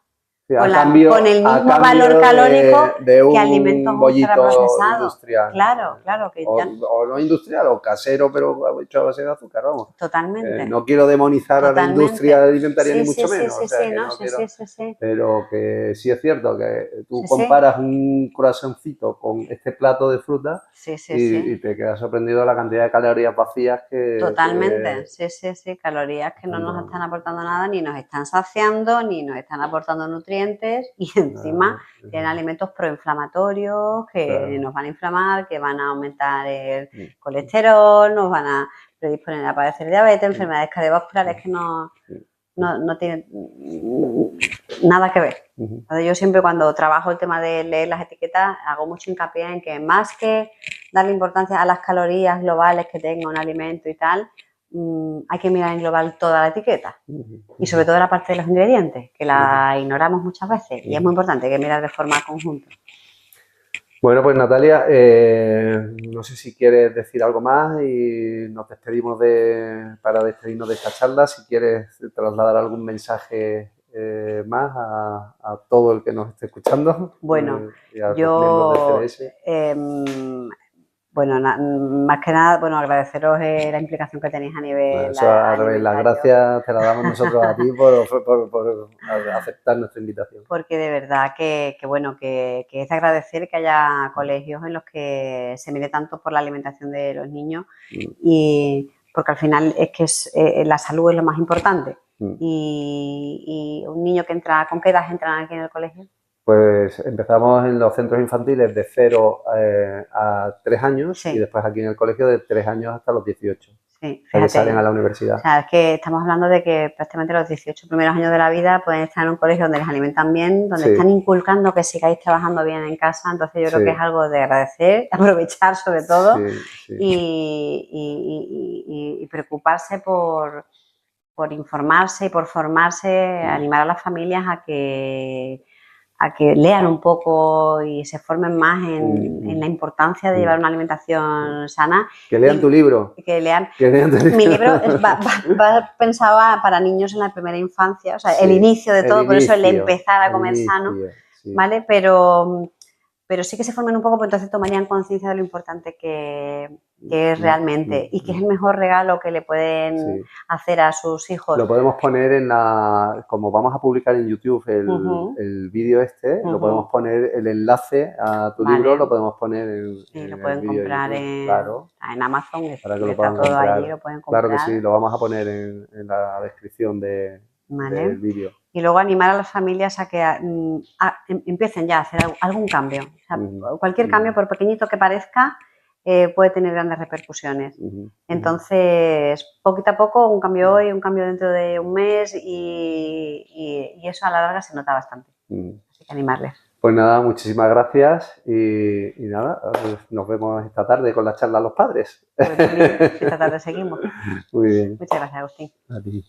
con el mismo valor calórico de un que alimentos ultraprocesados. Industrial. Claro. O no industrial, o casero, pero hecho a base de azúcar, vamos. Totalmente. No quiero demonizar a la industria alimentaria ni mucho menos. Sí. Pero que sí es cierto que tú comparas un croissantzito con este plato de fruta y te quedas sorprendido de la cantidad de calorías vacías que... Totalmente, sí. Calorías que no nos están aportando nada, ni nos están saciando, ni nos están aportando nutrientes y encima tienen alimentos proinflamatorios que nos van a inflamar, que van a aumentar el colesterol, nos van a predisponer a padecer diabetes, enfermedades cardiovasculares que no tienen nada que ver. Entonces yo siempre cuando trabajo el tema de leer las etiquetas hago mucho hincapié en que más que darle importancia a las calorías globales que tenga un alimento y tal, hay que mirar en global toda la etiqueta y sobre todo la parte de los ingredientes, que la ignoramos muchas veces y es muy importante que mirar de forma conjunta. Bueno, pues Natalia, no sé si quieres decir algo más y nos despedimos para despedirnos de esta charla, si quieres trasladar algún mensaje más a todo el que nos esté escuchando. Bueno, yo... Bueno, más que nada, agradeceros la implicación que tenéis a nivel... Las gracias te las damos nosotros a ti por aceptar nuestra invitación. Porque de verdad que es de agradecer que haya colegios en los que se mire tanto por la alimentación de los niños y porque al final es que la salud es lo más importante. Y un niño que entra, ¿con qué edad entran aquí en el colegio? Pues empezamos en los centros infantiles de 0 a 3 años y después aquí en el colegio de 3 años hasta los 18. Sí, fíjate, que salen a la universidad. O sea, es que estamos hablando de que prácticamente los 18 primeros años de la vida pueden estar en un colegio donde les alimentan bien, donde están inculcando que sigáis trabajando bien en casa. Entonces yo creo que es algo de agradecer, aprovechar sobre todo y preocuparse por informarse y por formarse, animar a las familias a que a que lean un poco y se formen más en la importancia de llevar una alimentación sana. Que lean tu libro. Que lean. Que lean tu libro. Mi libro va pensado para niños en la primera infancia, o sea, el inicio de todo, por eso el empezar a comer sano, ¿vale? Pero sí que se formen un poco, porque entonces tomarían conciencia de lo importante que es realmente y que es el mejor regalo que le pueden hacer a sus hijos. Lo podemos poner como vamos a publicar en YouTube el vídeo lo podemos poner el enlace a tu libro, lo podemos poner en lo pueden comprar en Amazon, para que lo está todo comprar. allí, lo pueden comprar. Claro que sí, lo vamos a poner en la descripción del vídeo. Y luego animar a las familias a que empiecen ya a hacer algún cambio. O sea, cualquier cambio, por pequeñito que parezca, puede tener grandes repercusiones. Entonces, poquito a poco, un cambio hoy, un cambio dentro de un mes y eso a la larga se nota bastante. Así que animarles. Pues nada, muchísimas gracias y nada, pues nos vemos esta tarde con la charla a los padres. Pues esta tarde seguimos. Muy bien. Muchas gracias, Agustín. A ti.